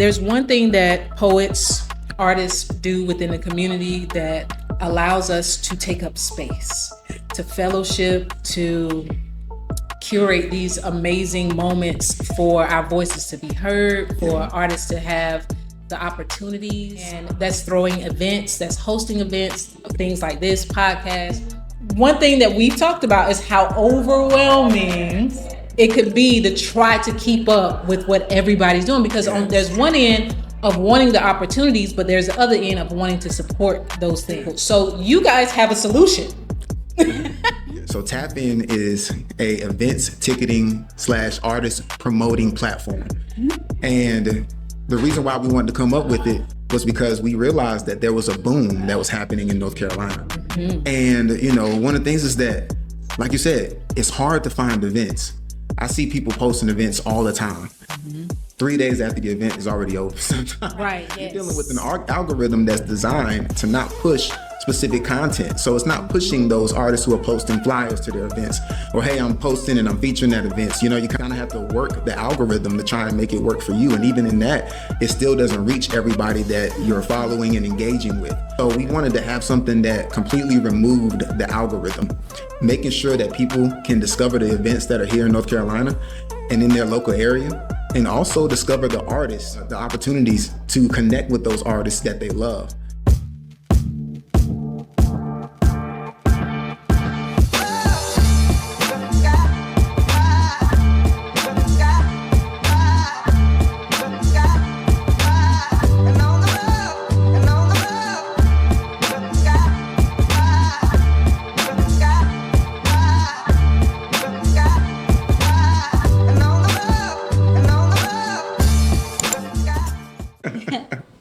There's one thing that poets, artists do within the community that allows us to take up space, to fellowship, to curate these amazing moments for our voices to be heard, for artists to have the opportunities, and that's throwing events, that's hosting events, things like this podcast. One thing that we've talked about is how overwhelming it could be to try to keep up with what everybody's doing, because there's one end of wanting the opportunities, but there's the other end of wanting to support those things. So you guys have a solution. So Tap In is a events ticketing / artist promoting platform. And the reason why we wanted to come up with it was because we realized that there was a boom that was happening in North Carolina. And, one of the things is that, like you said, it's hard to find events. I see people posting events all the time. 3 days after the event is already over. Right, yes. You're dealing with an algorithm that's designed to not push specific content. So it's not pushing those artists who are posting flyers to their events, or hey, I'm posting and I'm featuring at events. You kind of have to work the algorithm to try and make it work for you. And even in that, it still doesn't reach everybody that you're following and engaging with. So we wanted to have something that completely removed the algorithm, making sure that people can discover the events that are here in North Carolina and in their local area, and also discover the artists, the opportunities to connect with those artists that they love.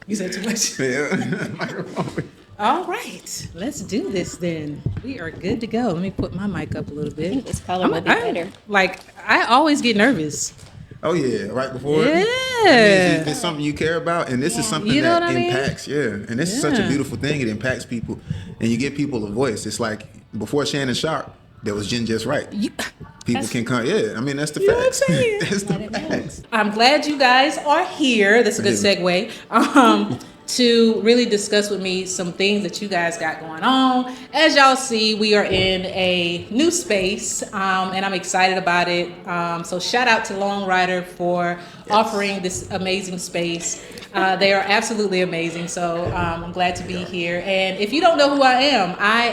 You said too much. Yeah. All right, let's do this then. We are good to go. Let me put my mic up a little bit. I think this color would be better. I always get nervous. Oh yeah, right before. Yeah. If it's something you care about, and this is something You know that what I mean? impacts, and this is such a beautiful thing. It impacts people, and you give people a voice. It's like before Shannon Sharp, there was Jen Just Right. People can come, that's the You know what I'm facts. saying? That's the facts. I'm glad you guys are here. That's a good segue. To really discuss with me some things that you guys got going on. As y'all see, we are in a new space, and I'm excited about it. So shout out to Long Rider for offering this amazing space. They are absolutely amazing. So I'm glad to be here. And if you don't know who I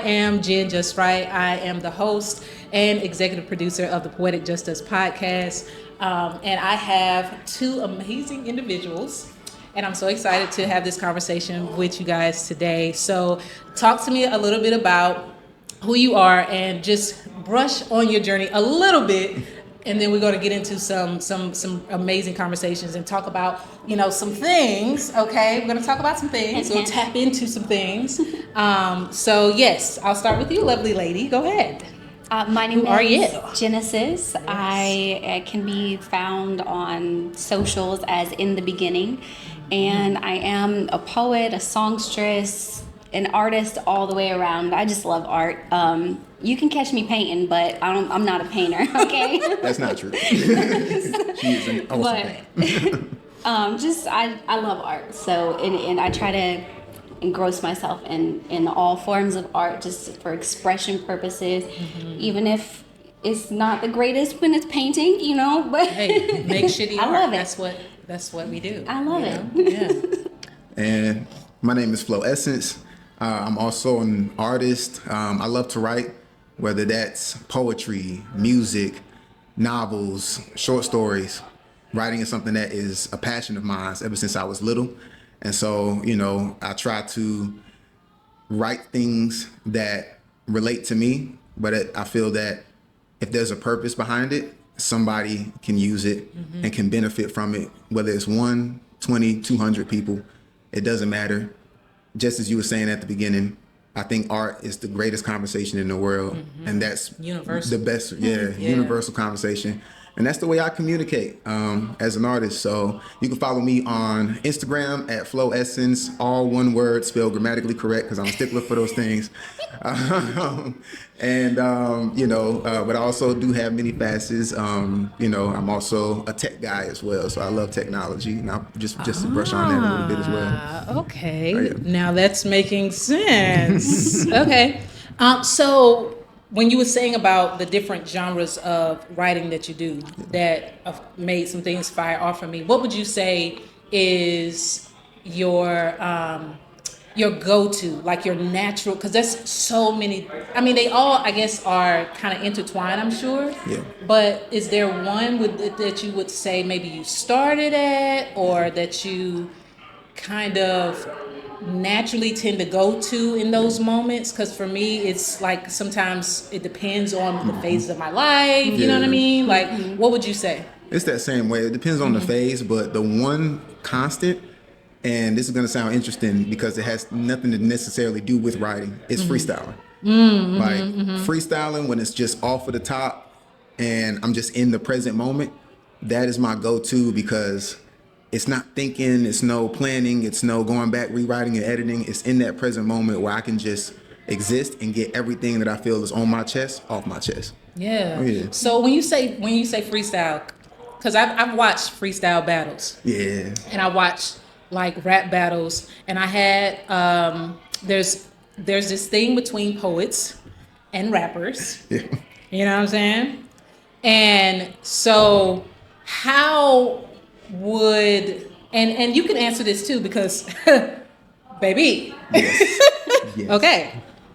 am Jen Just Right. I am the host and executive producer of the Poetic Justice podcast. And I have two amazing individuals. And I'm so excited to have this conversation with you guys today. So talk to me a little bit about who you are and just brush on your journey a little bit. And then we're going to get into some amazing conversations and talk about, some things. Okay, we're going to talk about some things. We'll tap into some things. So yes, I'll start with you, lovely lady. Go ahead. My name is Genesis. I can be found on socials as In the Beginning. And I am a poet, a songstress, an artist all the way around. I just love art. You can catch me painting, but I'm not a painter, okay? That's not true. She is an awesome painter. I love art. So, and I try to engross myself in all forms of art just for expression purposes, even if it's not the greatest when it's painting, but hey, make shitty art. I love it. That's what we do. I love it. Yeah. And my name is Flo Essence. I'm also an artist. I love to write, whether that's poetry, music, novels, short stories. Writing is something that is a passion of mine ever since I was little. And so, I try to write things that relate to me, but I feel that if there's a purpose behind it, somebody can use it and can benefit from it, whether it's 1, 20, 200 people, it doesn't matter. Just as you were saying at the beginning, I think art is the greatest conversation in the world, and that's universal. the best, universal conversation. And that's the way I communicate as an artist. So you can follow me on Instagram at Flow Essence, all one word, spelled grammatically correct, because I'm a stickler for those things. But I also do have many facets. I'm also a tech guy as well, so I love technology. And I'll just to brush on that a little bit as well. Okay, Oh, yeah. Now that's making sense. Okay, so when you were saying about the different genres of writing that you do that have made some things fire off for me, what would you say is your go-to, like your natural, because there's so many, I mean, they all, I guess, are kind of intertwined, I'm sure. Yeah. But is there one that you would say maybe you started at, or that you kind of naturally tend to go to in those moments? Because for me, it's like sometimes it depends on the phases of my life. You know what I mean? Like, what would you say? It's that same way. It depends on the phase, but the one constant, and this is going to sound interesting because it has nothing to necessarily do with writing, is freestyling. Freestyling when it's just off of the top and I'm just in the present moment, that is my go-to, because it's not thinking, it's no planning, it's no going back, rewriting and editing. It's in that present moment where I can just exist and get everything that I feel is on my chest off my chest. Yeah. Oh, yeah. So when you say freestyle, because I've watched freestyle battles. Yeah. And I watched like rap battles, and I had there's this thing between poets and rappers. Yeah. You know what I'm saying? And so how would, and you can answer this too, because baby. Yes. Yes. Okay.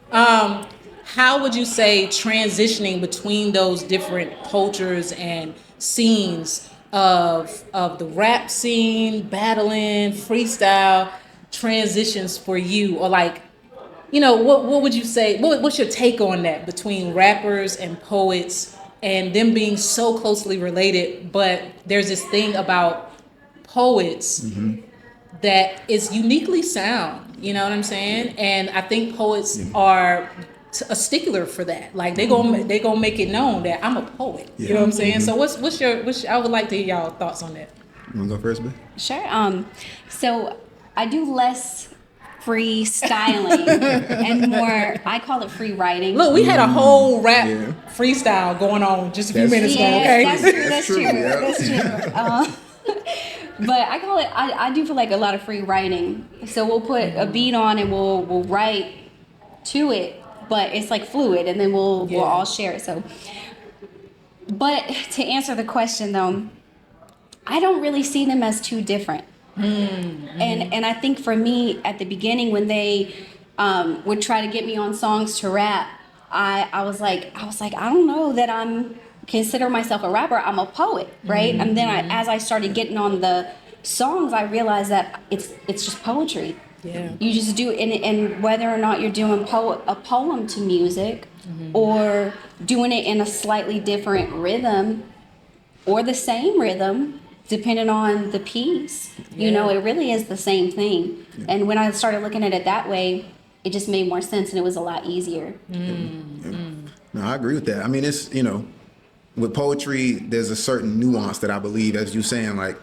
How would you say transitioning between those different cultures and scenes of the rap scene, battling, freestyle, transitions for you? Or like, you know, what would you say, what's your take on that between rappers and poets and them being so closely related, but there's this thing about poets that is uniquely sound, you know what I'm saying? And I think poets are a stickler for that. Like they gonna make it known that I'm a poet. You know what I'm saying? So what's your I would like to hear y'all thoughts on that. You wanna go first, babe? Sure. So I do less freestyling and more, I call it free writing. Look, we had a whole rap freestyle going on just a few minutes ago. Okay, That's true. But I call it, I do feel like a lot of free writing. So we'll put a beat on and we'll write to it, but it's like fluid, and then we'll all share it. So, but to answer the question though, I don't really see them as too different. And I think for me at the beginning, when they would try to get me on songs to rap, I was like I don't know that I'm consider myself a rapper. I'm a poet, right? And then as I started getting on the songs, I realized that it's just poetry. Yeah. You just do it, and whether or not you're doing a poem to music, or doing it in a slightly different rhythm, or the same rhythm, depending on the piece, you know, it really is the same thing. And when I started looking at it that way, it just made more sense, and it was a lot easier. No, I agree with that. I mean, it's, you know, with poetry, there's a certain nuance that I believe, as you're saying, like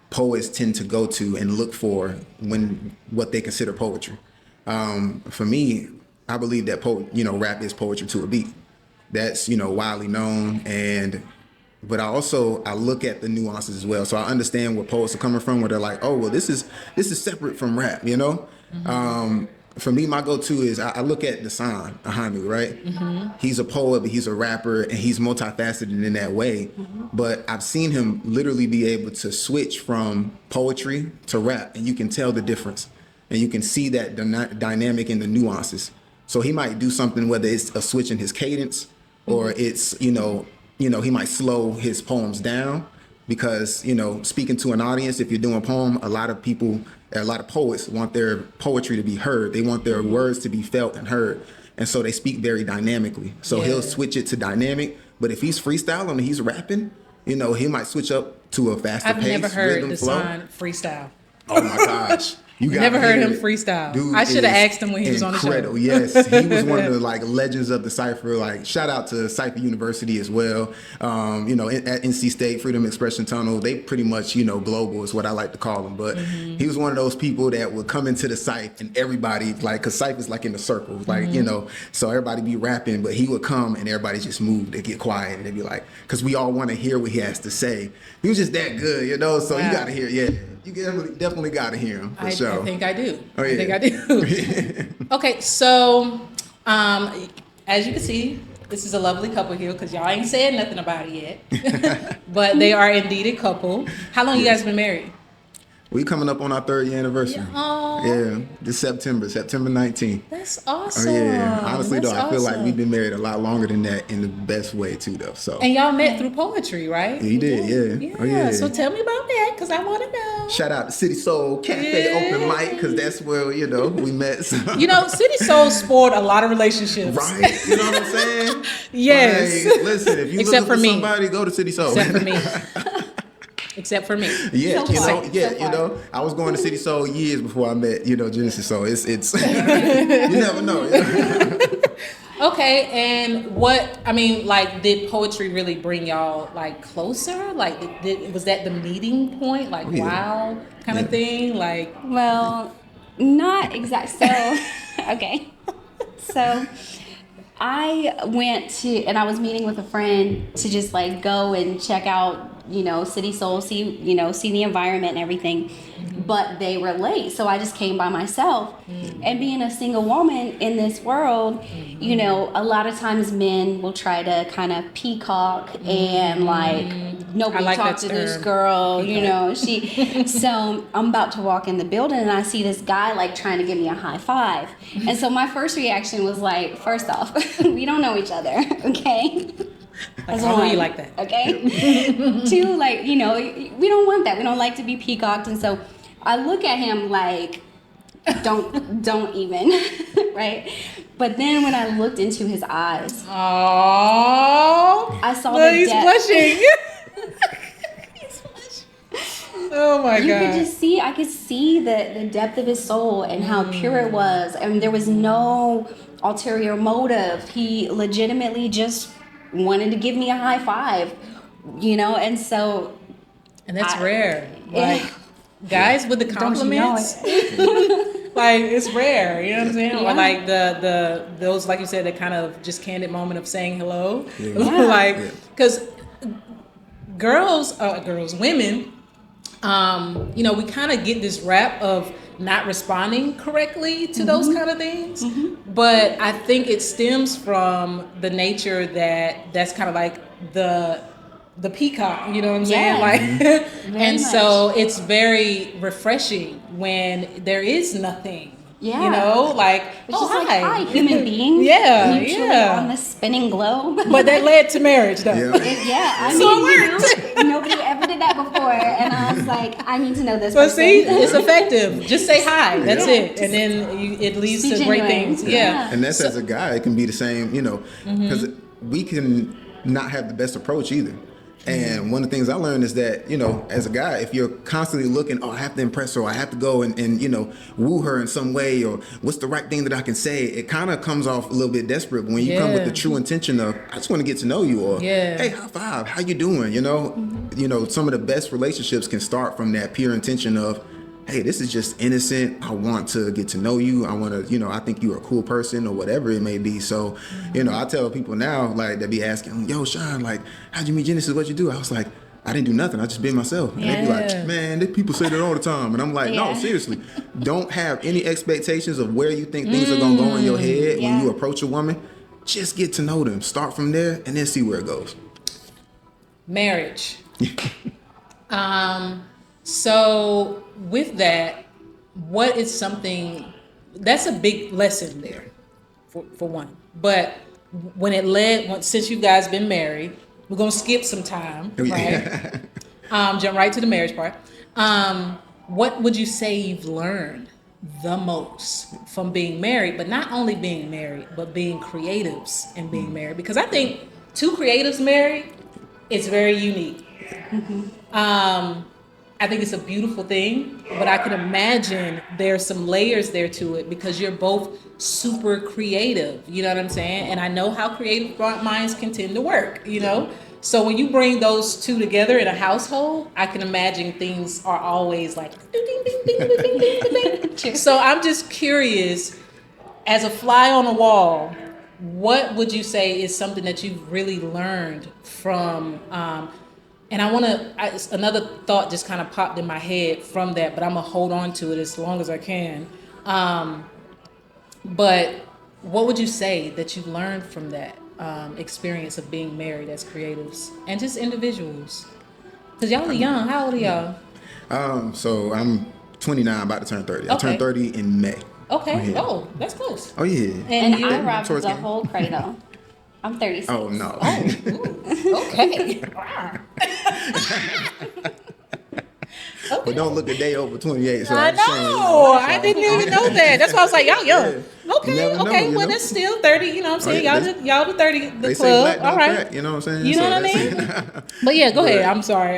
poets tend to go to and look for when what they consider poetry. For me, I believe that rap is poetry to a beat. That's, you know, widely known, but I look at the nuances as well. So I understand where poets are coming from, where they're like, oh, well, this is separate from rap, you know? For me, my go-to is I look at Dasan Ahanu, right? He's a poet, but he's a rapper, and he's multifaceted in that way. But I've seen him literally be able to switch from poetry to rap, and you can tell the difference. And you can see that dynamic in the nuances. So he might do something, whether it's a switch in his cadence, or it's, you know, he might slow his poems down, because, you know, speaking to an audience, if you're doing a poem, a lot of poets want their poetry to be heard. They want their words to be felt and heard. And so they speak very dynamically. So he'll switch it to dynamic. But if he's freestyling and he's rapping, you know, he might switch up to a faster pace. I've never heard rhythm, flow. Dasan freestyle. Oh my gosh. You Never heard hear him it. freestyle. Dude I should have is asked him when he was on the show. incredible. Yes, he was one of the like legends of the cipher. Like shout out to Cipher University as well. You know, at NC State, Freedom Expression Tunnel, they pretty much, you know, global is what I like to call them. But he was one of those people that would come into the Cipher and everybody like, cause Cipher is like in the circle, like you know, so everybody be rapping, but he would come and everybody just move. They get quiet and they be like, cause we all want to hear what he has to say. He was just that good, you know. So you got to hear, you definitely got to hear him for sure. I think I do. Oh, yeah. I think I do. Okay, so as you can see, this is a lovely couple here because y'all ain't said nothing about it yet. But they are indeed a couple. How long you guys been married? We coming up on our 3rd year anniversary. Aw. Yeah, this September 19th. That's awesome. Oh yeah. Honestly That's though, I feel like awesome. we've been married a lot longer than that in the best way too though. So And y'all met through poetry, right? Yeah, you did, yeah. Yeah. Oh, yeah. So tell me about that because I want to know. shout out to City Soul Cafe Open Mic, because that's where, you know, we met. So. You know, City Soul spoiled a lot of relationships. Right? You know what I'm saying? Yes. Like, listen, if you Except looking for for me. somebody, go to City Soul. Except for me. Except for me. Yeah, So you far. know, yeah, So you far. know, I was going to City Soul years before I met, you know, Genesis. So it's you never know. Okay, and what, I mean, like, did poetry really bring y'all, like, closer? Like, was that the meeting point? Like, yeah. wow, kind of thing? Like, Well, not exact. So, okay. So, I went to, and I was meeting with a friend to just like go and check out, you know, City Soul, see the environment and everything. But they were late, so I just came by myself. And being a single woman in this world, you know, a lot of times men will try to kind of peacock and like nobody like talked that to this term. girl, you know. So I'm about to walk in the building and I see this guy like trying to give me a high five. And so my first reaction was like, first off, we don't know each other, okay? I know you like that. Okay. Two, like, you know, we don't want that. We don't like to be peacocked. And so I look at him like, don't even, right? But then when I looked into his eyes, Oh, I saw look, the he's depth. blushing. He's blushing. Oh my You god. could just see, I could see the depth of his soul and how pure it was. And there was no ulterior motive. He legitimately just wanted to give me a high five, you know? And so. And that's I- rare. Like, guys with the Don't you know compliments. Like, it's rare, you know what I'm saying? Yeah. Or like those, like you said, the kind of just candid moment of saying hello. Yeah. Like, Yeah. because women, you know, we kind of get this rap of not responding correctly to those kind of things. But I think it stems from the nature that's kind of like the peacock, you know what I'm saying? Yeah. Like, and much. so it's very refreshing when there is nothing. Yeah. You know, like, It's oh, just like, hi, human being. Yeah, Mutually yeah. on the spinning globe. But that led to marriage, though. Yeah. Yeah, I So mean, it you know, nobody ever did that before, and I was like, I need to know this But person. see, it's effective. Just say hi. That's Yeah. it, and then it leads Be to great genuine. things. Yeah. Yeah. And that's as a guy, it can be the same, you know, because we can not have the best approach either. And one of the things I learned is that, you know, as a guy, if you're constantly looking, oh, I have to impress her, or I have to go and you know, woo her in some way, or what's the right thing that I can say, it kind of comes off a little bit desperate. But when you come with Yeah. the true intention of, I just want to get to know you, or Yeah. hey, high five, how you doing? You know, some of the best relationships can start from that pure intention of, hey, this is just innocent. I want to get to know you. I want to, you know, I think you're a cool person, or whatever it may be. So, you know, I tell people now, like, they be asking, yo, Shaun, like, how'd you meet Genesis? What'd you do? I was like, I didn't do nothing. I just been myself. And they be Yeah. like, man, people say that all the time. And I'm like, no, Yeah. seriously. Don't have any expectations of where you think things are going to go in your head when Yeah. you approach a woman. Just get to know them. Start from there and then see where it goes. Marriage. So with that, what is something that's a big lesson there, for one. But when it led, since you guys been married, we're gonna skip some time, right? Jump right to the marriage part. What would you say you've learned the most from being married, but not only being married, but being creatives and being married? Because I think two creatives married is very unique. I think it's a beautiful thing, but I can imagine there's some layers there to it because you're both super creative. You know what I'm saying? And I know how creative minds can tend to work, you know? So when you bring those two together in a household, I can imagine things are always like ding, ding, ding, ding, ding, ding, ding, ding. So I'm just curious, as a fly on the wall, what would you say is something that you've really learned from and another thought just kind of popped in my head from that, but I'm gonna hold on to it as long as I can. But what would you say that you learned from that experience of being married as creatives and just individuals? Because y'all are young. How old are y'all? So I'm 29, about to turn 30. I Okay. turned 30 in May. Okay. Oh, that's close. Oh yeah. And you? I robbed Towards the the- whole cradle. I'm 36. Oh no. Okay. But don't look a day over 28. So I I'm saying, know. I didn't even know that. That's why I was like, y'all young. Yeah. Okay. You never know, Okay. you Well, know? that's still 30. You know what I'm saying? Oh, Y'all the 30 the They say club. black All don't right. crack, you know what I'm saying? You know what I mean? But yeah, go ahead. I'm sorry.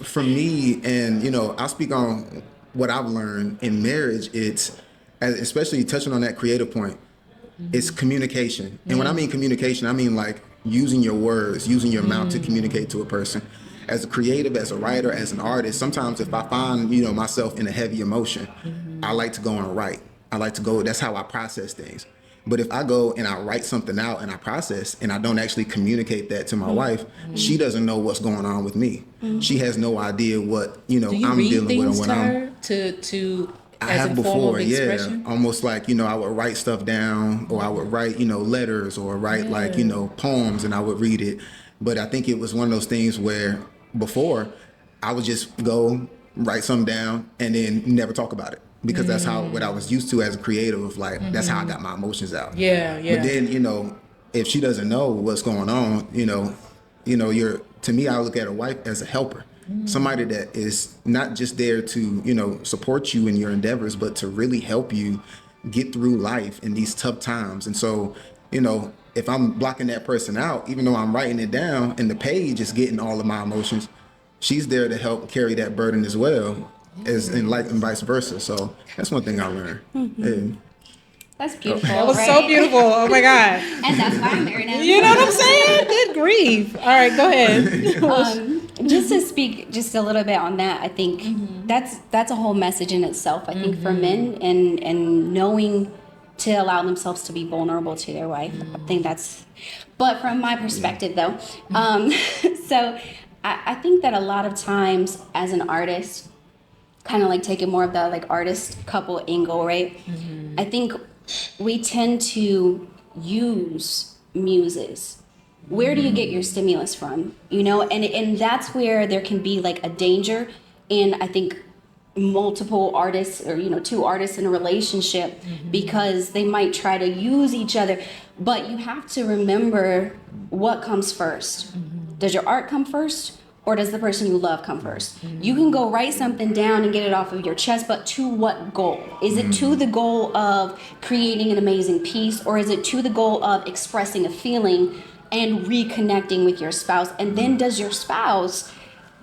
For me, and I'll speak on what I've learned in marriage. It's especially touching on that creative point. It's communication, and when I mean communication, I mean like using your words, using your mouth to communicate to a person. As a creative, as a writer, as an artist, sometimes if I find myself in a heavy emotion, I like to go and write. I like to go. That's how I process things. But if I go and I write something out and I process and I don't actually communicate that to my wife, she doesn't know what's going on with me. She has no idea what Do you I'm read dealing with things or what to I'm. her to I as have a form before, of expression? yeah. Almost like, I would write stuff down, or I would write, letters, or write like, poems, and I would read it. But I think it was one of those things where before I would just go write something down and then never talk about it. Because that's what I was used to as a creative, like that's how I got my emotions out. Yeah. But then, if she doesn't know what's going on, to me, I look at a wife as a helper. Somebody that is not just there to, support you in your endeavors, but to really help you get through life in these tough times. And so, if I'm blocking that person out, even though I'm writing it down and the page is getting all of my emotions, she's there to help carry that burden as well, and vice versa. So that's one thing I learned. Yeah. That's beautiful. That was right? so beautiful. Oh my God. And that's why I'm married now. You know what I'm saying? Good grief. All right, go ahead. Just to speak just a little bit on that, I think that's a whole message in itself. I think for men and knowing to allow themselves to be vulnerable to their wife. I think that's. But from my perspective, though, so I think that a lot of times as an artist, kind of like taking more of the like artist couple angle, right? I think we tend to use muses. Where do you get your stimulus from? And that's where there can be like a danger. And I think multiple artists or, two artists in a relationship because they might try to use each other. But you have to remember what comes first. Does your art come first? Or does the person you love come first? You can go write something down and get it off of your chest, but to what goal? Is it to the goal of creating an amazing piece, or is it to the goal of expressing a feeling and reconnecting with your spouse? And then does your spouse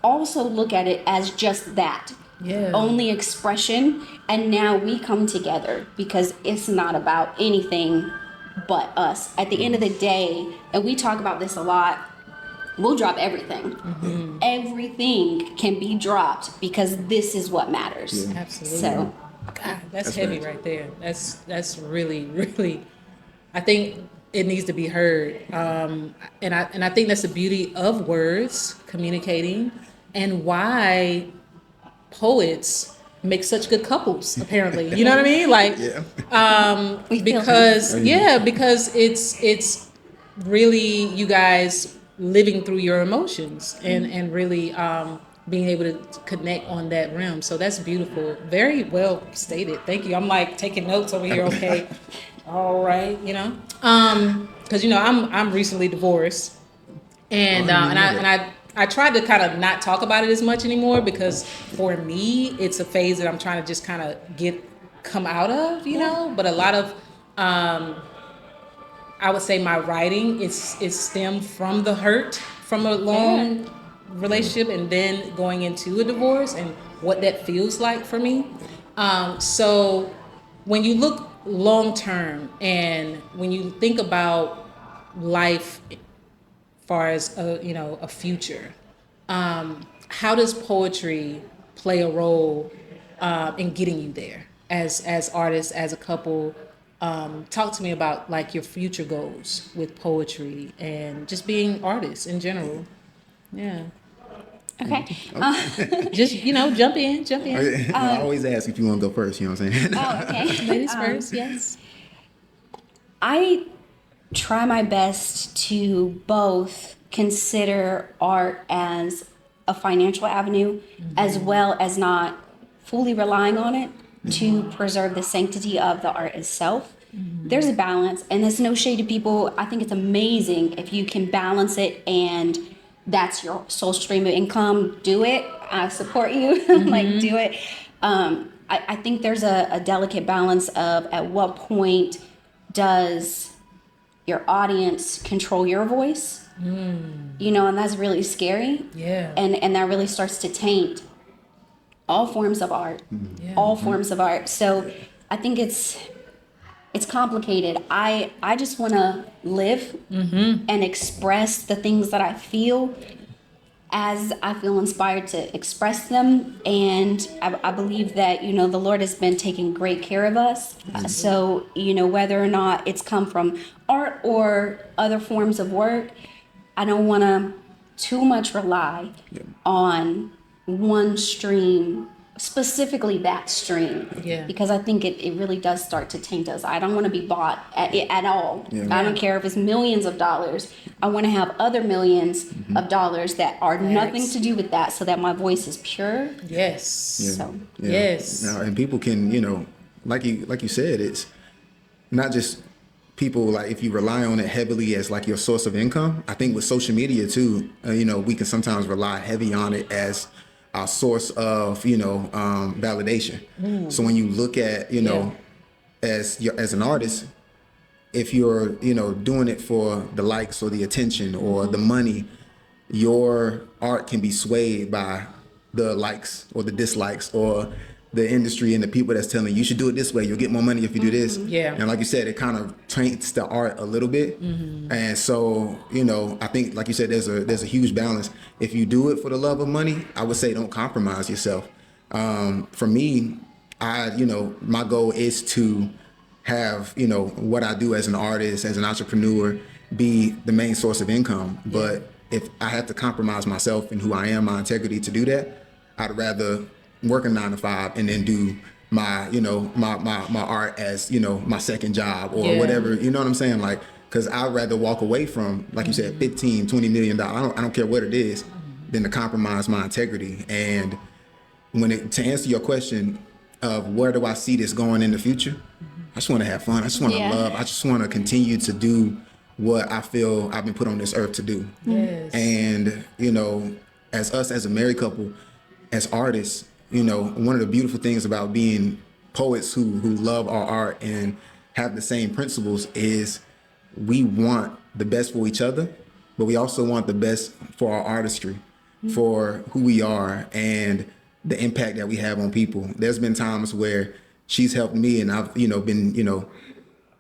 also look at it as just that? Yeah. Only expression, and now we come together because it's not about anything but us. At the end of the day, and we talk about this a lot, we'll drop everything. Everything can be dropped because this is what matters. Yeah. Absolutely. So, God, that's heavy nice. right there. That's really, really. I think it needs to be heard, and I think that's the beauty of words communicating, and why poets make such good couples. Apparently, you know what I mean? Like, we feel because it's really you guys living through your emotions and really being able to connect on that realm. So that's beautiful. Very well stated. Thank you. I'm like taking notes over here. Okay. All right. Because I'm recently divorced, and I tried to kind of not talk about it as much anymore because for me it's a phase that I'm trying to just kind of come out of. But a lot of I would say my writing is stemmed from the hurt from a long relationship and then going into a divorce and what that feels like for me. So when you look long term and when you think about life as far as a future, how does poetry play a role in getting you there as artists, as a couple? Talk to me about like your future goals with poetry and just being artists in general. Yeah. Okay. Just jump in. I always ask if you want to go first. You know what I'm saying? Oh, okay. Ladies first. Yes. I try my best to both consider art as a financial avenue, as well as not fully relying on it to preserve the sanctity of the art itself. There's a balance, and there's no shade to people. I think it's amazing if you can balance it and that's your sole stream of income. Do it. I support you. Like, do it. I think there's a delicate balance of at what point does your audience control your voice? And that's really scary. Yeah. And that really starts to taint all forms of art. Yeah. All forms of art. So I think it's complicated. I just want to live and express the things that I feel as I feel inspired to express them. And I believe that, the Lord has been taking great care of us. So, whether or not it's come from art or other forms of work, I don't want to too much rely on one stream, specifically that stream. Yeah. Because I think it really does start to taint us. I don't want to be bought at all. Yeah. I don't care if it's millions of dollars. I want to have other millions of dollars that are nothing to do with that, so that my voice is pure. Yes. Yeah. So Yeah. Yes. Now, and people can, like you said, it's not just people, like if you rely on it heavily as like your source of income. I think with social media too, we can sometimes rely heavy on it as our source of, validation. So when you look at, as an artist, if you're, doing it for the likes or the attention or the money, your art can be swayed by the likes or the dislikes or the industry and the people that's telling you should do it this way. You'll get more money if you do this. Yeah. And like you said, it kind of taints the art a little bit. And so, I think, like you said, there's a huge balance. If you do it for the love of money, I would say don't compromise yourself. For me, my goal is to have, what I do as an artist, as an entrepreneur, be the main source of income. But if I have to compromise myself and who I am, my integrity to do that, I'd rather work a 9 to 5 and then do my, my art as, my second job or whatever, you know what I'm saying? Like, cause I'd rather walk away from, like you said, 15, $20 million. I don't care what it is, than to compromise my integrity. And to answer your question of where do I see this going in the future? I just want to have fun. I just want to love. I just want to continue to do what I feel I've been put on this earth to do. Yes. And, as a married couple, as artists, one of the beautiful things about being poets who love our art and have the same principles is we want the best for each other, but we also want the best for our artistry, for who we are and the impact that we have on people. There's been times where she's helped me and I've, been,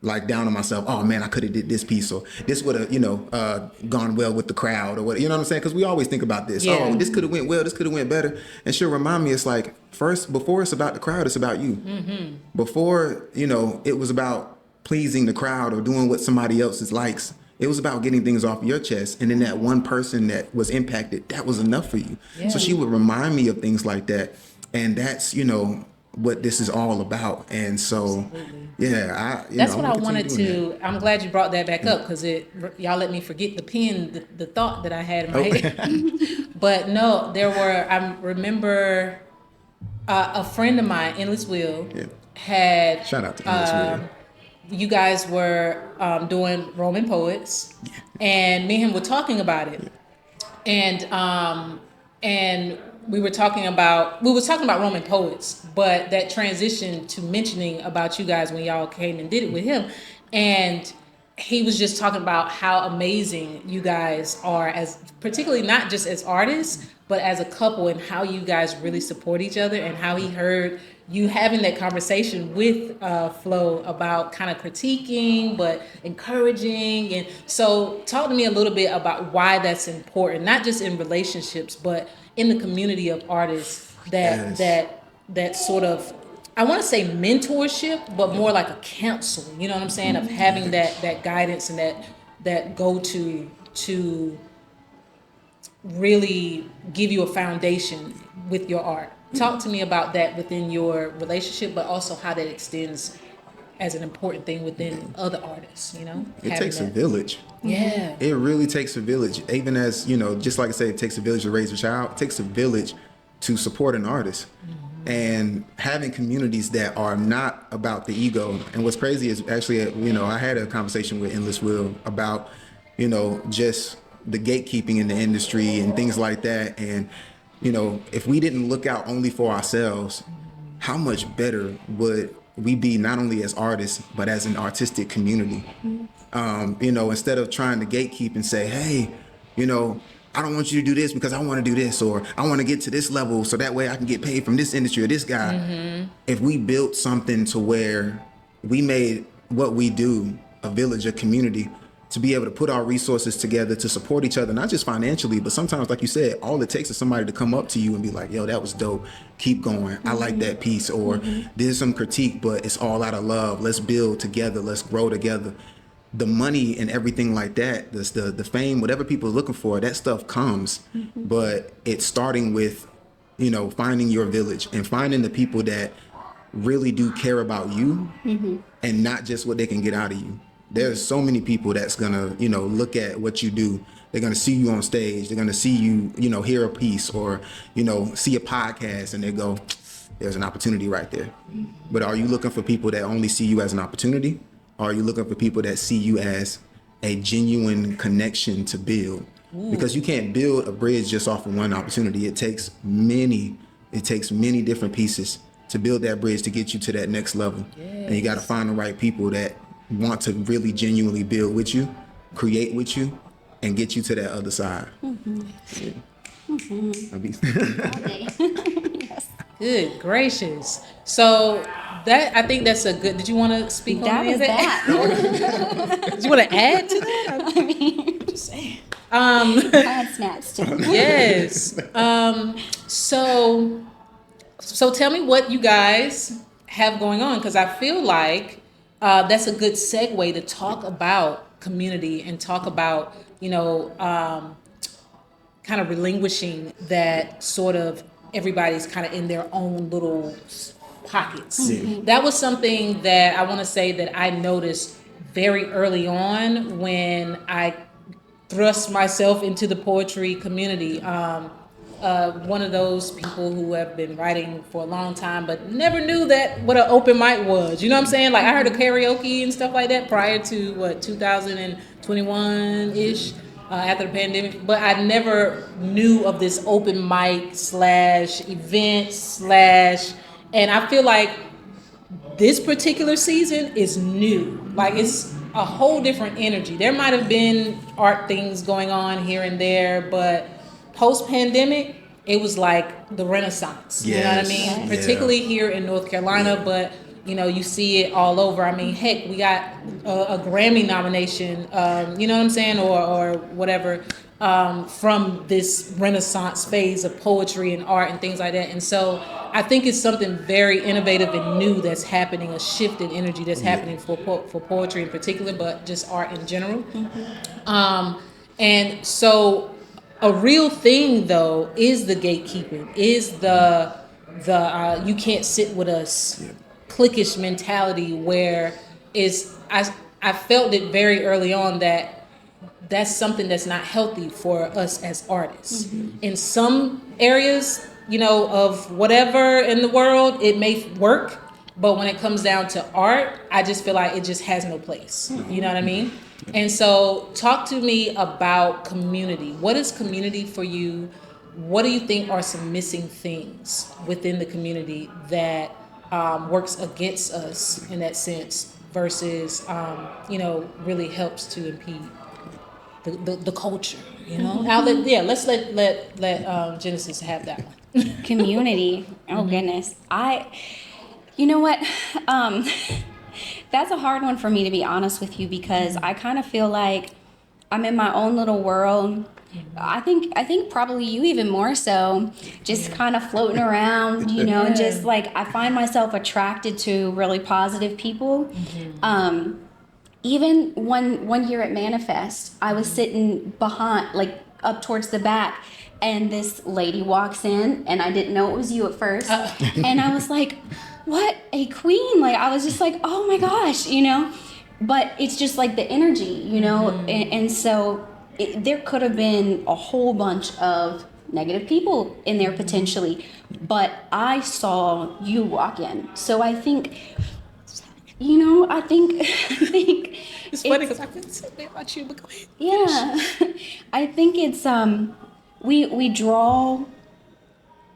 like down on myself. Oh man, I could have did this piece, or this would have, gone well with the crowd, or what, you know what I'm saying? Because we always think about this. Yeah. Oh, this could have went well. This could have went better. And she'll remind me, it's like before it's about the crowd, it's about you. Before, it was about pleasing the crowd or doing what somebody else's likes. It was about getting things off your chest, and then that one person that was impacted, that was enough for you. Yeah. So she would remind me of things like that, and that's what this is all about. And so, That's what I wanted to. I'm glad you brought that back up, because y'all let me forget the thought that I had in my head. But no, I remember a friend of mine, Endless Will, had Shout out to Endless Will. You guys were doing Roman poets, and me and him were talking about it, and we were talking about Roman poets, but that transition to mentioning about you guys when y'all came and did it with him, and he was just talking about how amazing you guys are, as particularly not just as artists, but as a couple, and how you guys really support each other, and how he heard you having that conversation with Flo about kind of critiquing but encouraging. And so talk to me a little bit about why that's important, not just in relationships but in the community of artists, that sort of, I want to say mentorship, but more like a counseling, you know what I'm saying, of having that guidance and that go-to to really give you a foundation with your art. Talk to me about that within your relationship, but also how that extends as an important thing within other artists, you know? It takes a village. Yeah. It really takes a village. Even as, you know, just like I said, it takes a village to raise a child. It takes a village to support an artist. And having communities that are not about the ego. And what's crazy is actually, you know, I had a conversation with Endless Will about, you know, just the gatekeeping in the industry and things like that. And, you know, if we didn't look out only for ourselves, how much better would we be, not only as artists, but as an artistic community? You know, instead of trying to gatekeep and say, hey, you know, I don't want you to do this because I want to do this, or I want to get to this level so that way I can get paid from this industry or this guy. If we built something to where we made what we do a village, a community, to be able to put our resources together to support each other, not just financially, but sometimes, like you said, all it takes is somebody to come up to you and be like, yo, that was dope. Keep going. I like that piece. Or there's some critique, but it's all out of love. Let's build together. Let's grow together. The money and everything like that, the fame, whatever people are looking for, that stuff comes. But it's starting with, you know, finding your village and finding the people that really do care about you and not just what they can get out of you. There's so many people that's gonna, you know, look at what you do. They're gonna see you on stage. They're gonna see you, you know, hear a piece or, you know, see a podcast, and they go, there's an opportunity right there. But are you looking for people that only see you as an opportunity? Or are you looking for people that see you as a genuine connection to build? Because you can't build a bridge just off of one opportunity. It takes many different pieces to build that bridge to get you to that next level. And you got to find the right people that want to really genuinely build with you, create with you, and get you to that other side. Yes. Good gracious. So that, I think that's a good, did you want to speak on That any was of that? that. Did you want to add to that? I mean, Just saying. I had snaps too. Yes. So tell me what you guys have going on, because I feel like that's a good segue to talk about community and talk about, you know, kind of relinquishing that sort of everybody's kind of in their own little pockets. That was something that I want to say that I noticed very early on when I thrust myself into the poetry community. One of those people who have been writing for a long time but never knew that what an open mic was. You know what I'm saying? Like, I heard of karaoke and stuff like that prior to 2021-ish, after the pandemic, but I never knew of this open mic / event / and I feel like this particular season is new. Like, it's a whole different energy. There might have been art things going on here and there, but post-pandemic, it was like the Renaissance. You know what I mean? Yes. Particularly here in North Carolina, but you know, you see it all over. I mean, heck, we got a Grammy nomination, you know what I'm saying, or whatever, from this Renaissance phase of poetry and art and things like that. And so I think it's something very innovative and new that's happening, a shift in energy that's happening for poetry in particular, but just art in general. And so a real thing, though, is the gatekeeping, is the you can't sit with us cliquish mentality, where I felt it very early on that that's something that's not healthy for us as artists. In some areas, you know, of whatever in the world, it may work, but when it comes down to art, I just feel like it just has no place. You know what I mean? And so talk to me about community. What is community for you? What do you think are some missing things within the community that works against us in that sense versus, really helps to impede the culture, Now, let's let Genesis have that one. Community. Oh goodness. You know what? That's a hard one for me, to be honest with you, because I kind of feel like I'm in my own little world. I think probably you even more so, just kind of floating around, and just like I find myself attracted to really positive people. Even one year at Manifest, I was sitting behind, like up towards the back, and this lady walks in, and I didn't know it was you at first, and I was like, what a queen. Like, I was just like, oh my gosh, but it's just like the energy, and so there could have been a whole bunch of negative people in there potentially, but I saw you walk in. So I think, I think it's funny because I couldn't say that about you, but go ahead. Yeah, I think it's we draw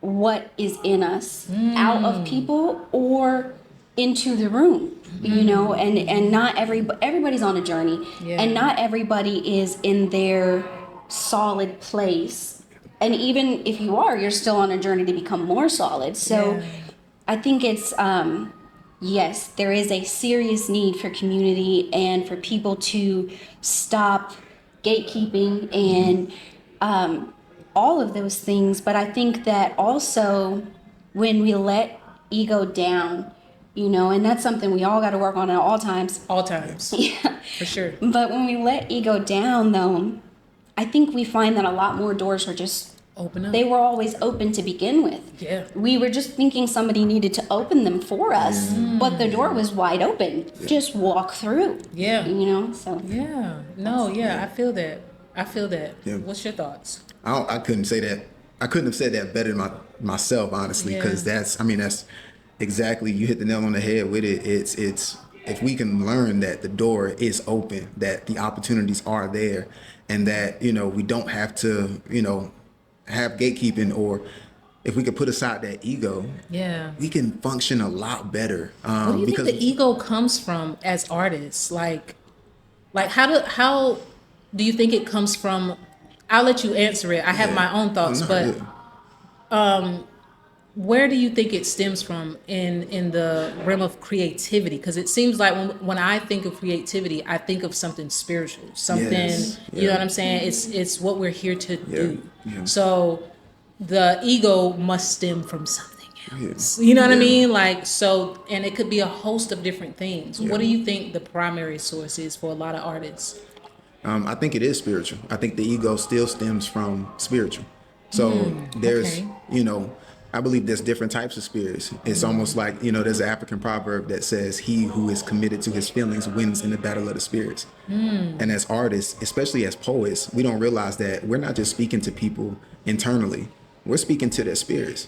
what is in us out of people or into the room, and not everybody's on a journey, and not everybody is in their solid place, and even if you are, you're still on a journey to become more solid. So I think it's yes, there is a serious need for community and for people to stop gatekeeping and all of those things. But I think that also when we let ego down, and that's something we all got to work on at all times. All times. Yeah. For sure. But when we let ego down, though, I think we find that a lot more doors are just open up. They were always open to begin with. Yeah. We were just thinking somebody needed to open them for us, but the door was wide open. Just walk through. Yeah. So. Yeah. No, yeah, I feel that. Yeah. What's your thoughts? I couldn't say that. I couldn't have said that better than myself, honestly, because that's exactly, you hit the nail on the head with it. It's if we can learn that the door is open, that the opportunities are there, and that, we don't have to, have gatekeeping, or if we could put aside that ego, we can function a lot better. What do you think the ego comes from as artists? Like how do you think it comes from? I'll let you answer it. I have my own thoughts, but where do you think it stems from in the realm of creativity? Because it seems like when I think of creativity, I think of something spiritual, something, you know what I'm saying? It's what we're here to do. Yeah. So the ego must stem from something else. You know what I mean? Like, so, and it could be a host of different things. What do you think the primary source is for a lot of artists? I think it is spiritual. I think the ego still stems from spiritual. So there's, I believe there's different types of spirits. It's almost like, there's an African proverb that says, he who is committed to his feelings wins in the battle of the spirits. And as artists, especially as poets, we don't realize that we're not just speaking to people internally. We're speaking to their spirits.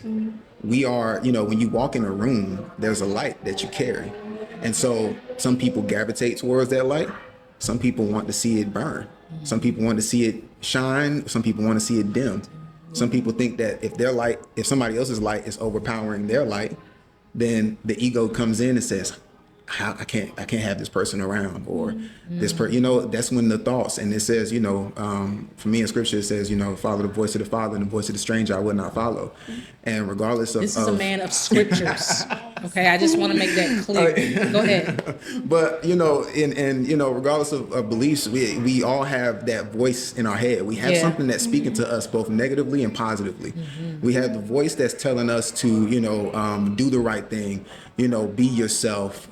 We are, when you walk in a room, there's a light that you carry. And so some people gravitate towards that light. Some people want to see it burn. Some people want to see it shine. Some people want to see it dim. Some people think that if somebody else's light is overpowering their light, then the ego comes in and says, I can't have this person around, or this person, that's when the thoughts, and it says, for me in scripture, it says, follow the voice of the Father, and the voice of the stranger I will not follow. And regardless of... This is a man of scriptures. Okay, I just want to make that clear. Go ahead. But, regardless of beliefs, we all have that voice in our head. We have something that's speaking to us both negatively and positively. We have the voice that's telling us to, do the right thing, be yourself,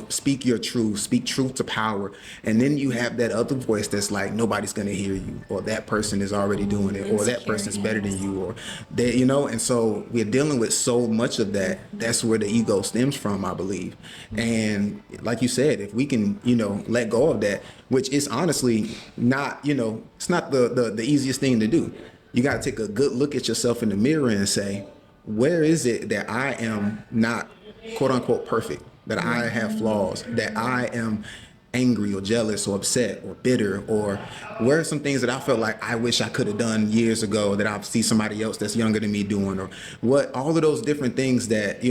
speak your truth, speak truth to power. And then you have that other voice that's like, nobody's going to hear you, or that person is already doing it, or that person's better than you, or they, and so we're dealing with so much of that. That's where the ego stems from, I believe. And like you said, if we can, let go of that, which is honestly not, it's not the easiest thing to do. You got to take a good look at yourself in the mirror and say, where is it that I am not quote unquote perfect, that I have flaws, that I am angry or jealous or upset or bitter, or where are some things that I felt like I wish I could have done years ago that I see somebody else that's younger than me doing, or what, all of those different things that,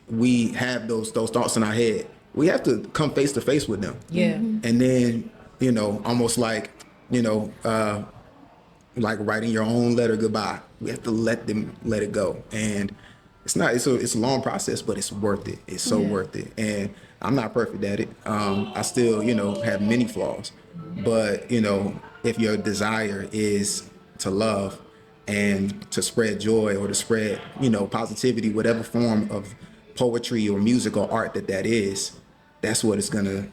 we have those thoughts in our head. we have to come face to face with them. Yeah. And then, almost like, like writing your own letter goodbye. We have to let them let it go. And it's a long process, but it's worth it. It's so worth it. And I'm not perfect at it. I still, have many flaws. But, if your desire is to love and to spread joy or to spread, positivity, whatever form of poetry or music or art that is, that's what it's gonna,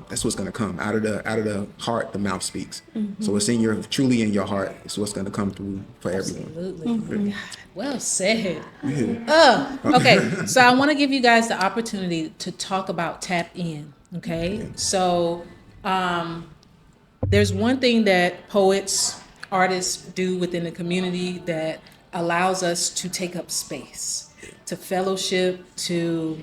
that's what's gonna come out of the heart. The mouth speaks. So it's truly in your heart. It's what's gonna come through for everyone. Absolutely. Well said. Okay, so I want to give you guys the opportunity to talk about Tap In. Okay, so there's one thing that poets, artists do within the community that allows us to take up space, to fellowship, to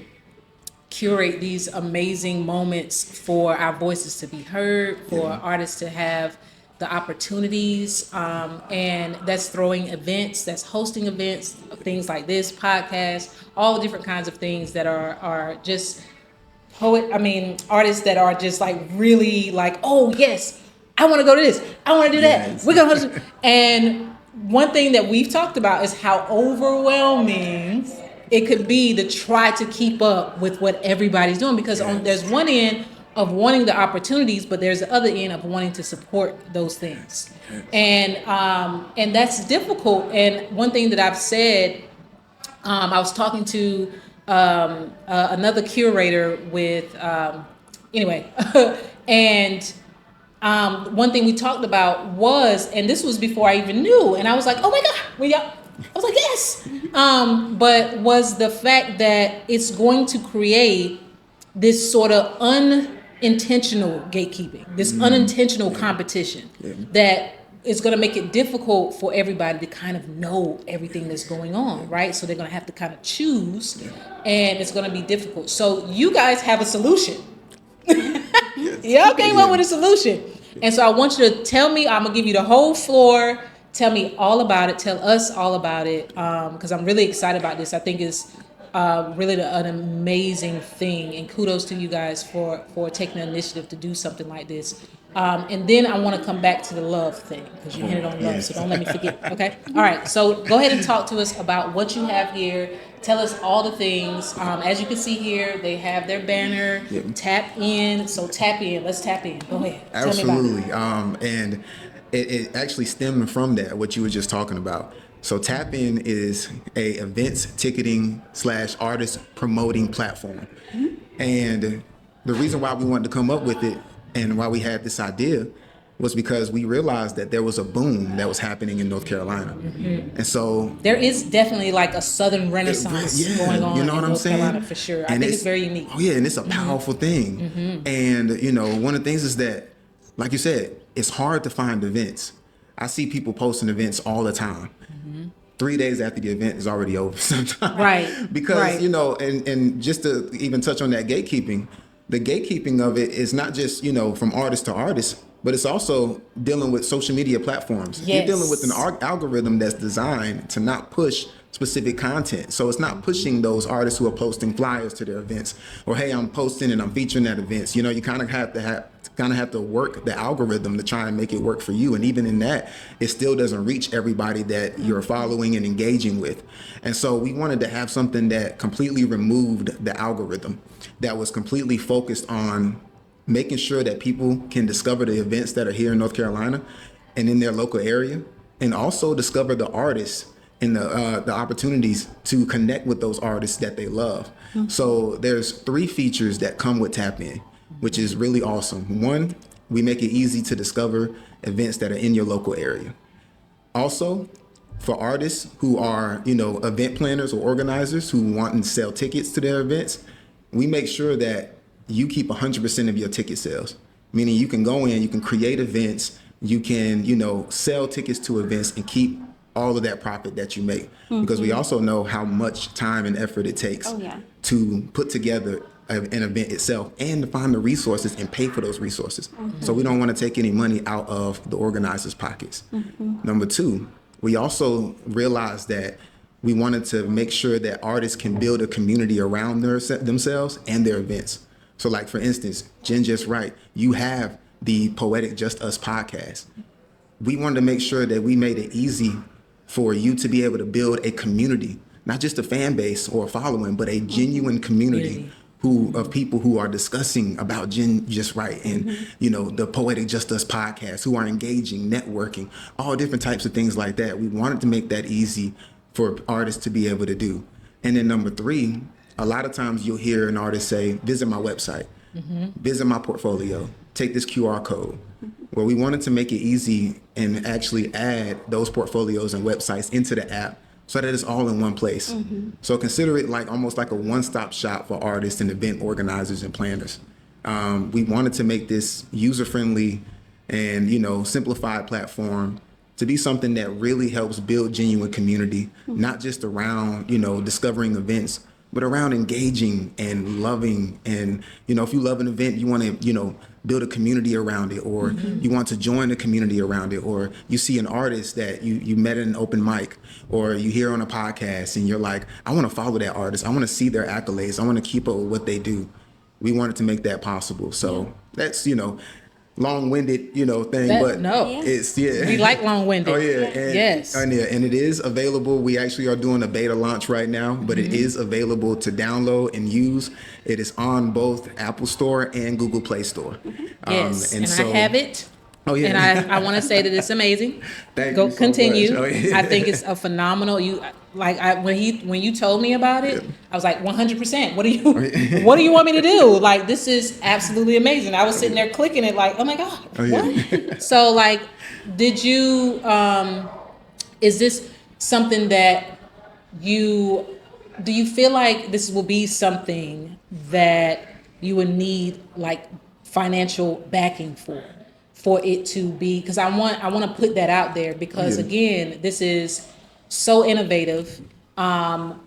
curate these amazing moments for our voices to be heard, for artists to have the opportunities, and that's throwing events, that's hosting events, things like this podcast, all different kinds of things that are just artists that are just like really like, oh yes, I want to go to this, I want to do that. We're gonna host. And one thing that we've talked about is how overwhelming it could be to try to keep up with what everybody's doing, because there's one end of wanting the opportunities, but there's the other end of wanting to support those things. And that's difficult. And one thing that I've said, I was talking to another curator with, and one thing we talked about was, and this was before I even knew, and I was like, oh my God, I was like, yes. But was the fact that it's going to create this sort of unintentional gatekeeping, this unintentional competition that is going to make it difficult for everybody to kind of know everything that's going on, right? So they're going to have to kind of choose, and it's going to be difficult. So you guys have a solution. Y'all came up with a solution. And so I want you to tell me, I'm going to give you the whole floor. Tell me all about it. Tell us all about it, because I'm really excited about this. I think it's really an amazing thing, and kudos to you guys for taking the initiative to do something like this. And then I want to come back to the love thing, because you hit it on love, so don't let me forget. Okay? All right. So go ahead and talk to us about what you have here. Tell us all the things. As you can see here, they have their banner. Tap in. So tap in. Let's tap in. Go ahead. Absolutely. Tell me about it. And it actually stemmed from that, what you were just talking about. So Tap In is a events ticketing / artist promoting platform. And the reason why we wanted to come up with it and why we had this idea was because we realized that there was a boom that was happening in North Carolina. And so there is definitely like a Southern Renaissance going on, in North Carolina, for sure. I think it's very unique. Oh yeah, and it's a powerful thing. And one of the things is that, like you said, it's hard to find events. I see people posting events all the time. 3 days after the event is already over sometimes. Right. Because, and just to even touch on that gatekeeping, the gatekeeping of it is not just, from artist to artist, but it's also dealing with social media platforms. You're dealing with an algorithm that's designed to not push specific content. So it's not pushing those artists who are posting flyers to their events, or hey, I'm posting and I'm featuring at events. You kind of have to work the algorithm to try and make it work for you. And even in that, it still doesn't reach everybody that you're following and engaging with. And so we wanted to have something that completely removed the algorithm, that was completely focused on making sure that people can discover the events that are here in North Carolina and in their local area, and also discover the artists and the opportunities to connect with those artists that they love. So there's 3 features that come with Tap In, which is really awesome. 1, we make it easy to discover events that are in your local area. Also, for artists who are, event planners or organizers who want to sell tickets to their events, we make sure that you keep 100% of your ticket sales, meaning you can go in, you can create events, you can, sell tickets to events and keep all of that profit that you make. Because we also know how much time and effort it takes to put together an event itself and to find the resources and pay for those resources. So we don't want to take any money out of the organizers' pockets. Number 2, we also realized that we wanted to make sure that artists can build a community around themselves and their events. So like, for instance, Jen Just Right, you have the Poetic Just Us podcast. We wanted to make sure that we made it easy for you to be able to build a community, not just a fan base or a following, but a genuine community of people who are discussing about Jen Just Right and, the Poetic Just Us podcast, who are engaging, networking, all different types of things like that. We wanted to make that easy for artists to be able to do. And then number 3, a lot of times you'll hear an artist say, visit my website, visit my portfolio, take this QR code. Well, we wanted to make it easy and actually add those portfolios and websites into the app so that it's all in one place. So consider it like almost like a one-stop shop for artists and event organizers and planners. We wanted to make this user-friendly and, simplified platform to be something that really helps build genuine community, not just around, discovering events, but around engaging and loving. And, if you love an event, you want to, build a community around it, or you want to join a community around it, or you see an artist that you met at an open mic, or you hear on a podcast and you're like, I want to follow that artist. I want to see their accolades. I want to keep up with what they do. We wanted to make that possible. So that's, long-winded, thing, but it's, we like long-winded. Oh yeah, and, yes, and it is available. We actually are doing a beta launch right now, but it is available to download and use. It is on both Apple Store and Google Play Store. Yes, and so, I have it. Oh yeah, and I want to say that it's amazing. Thank Go you so continue. much. Oh, yeah. I think it's a phenomenal. When you told me about it, I was like 100%. What do you want me to do? Like, this is absolutely amazing. I was sitting there clicking it like, oh my god, what? So like, did you? Is this something that do you feel like this will be something that you would need like financial backing for it to be, because I want to put that out there, because again, this is so innovative, and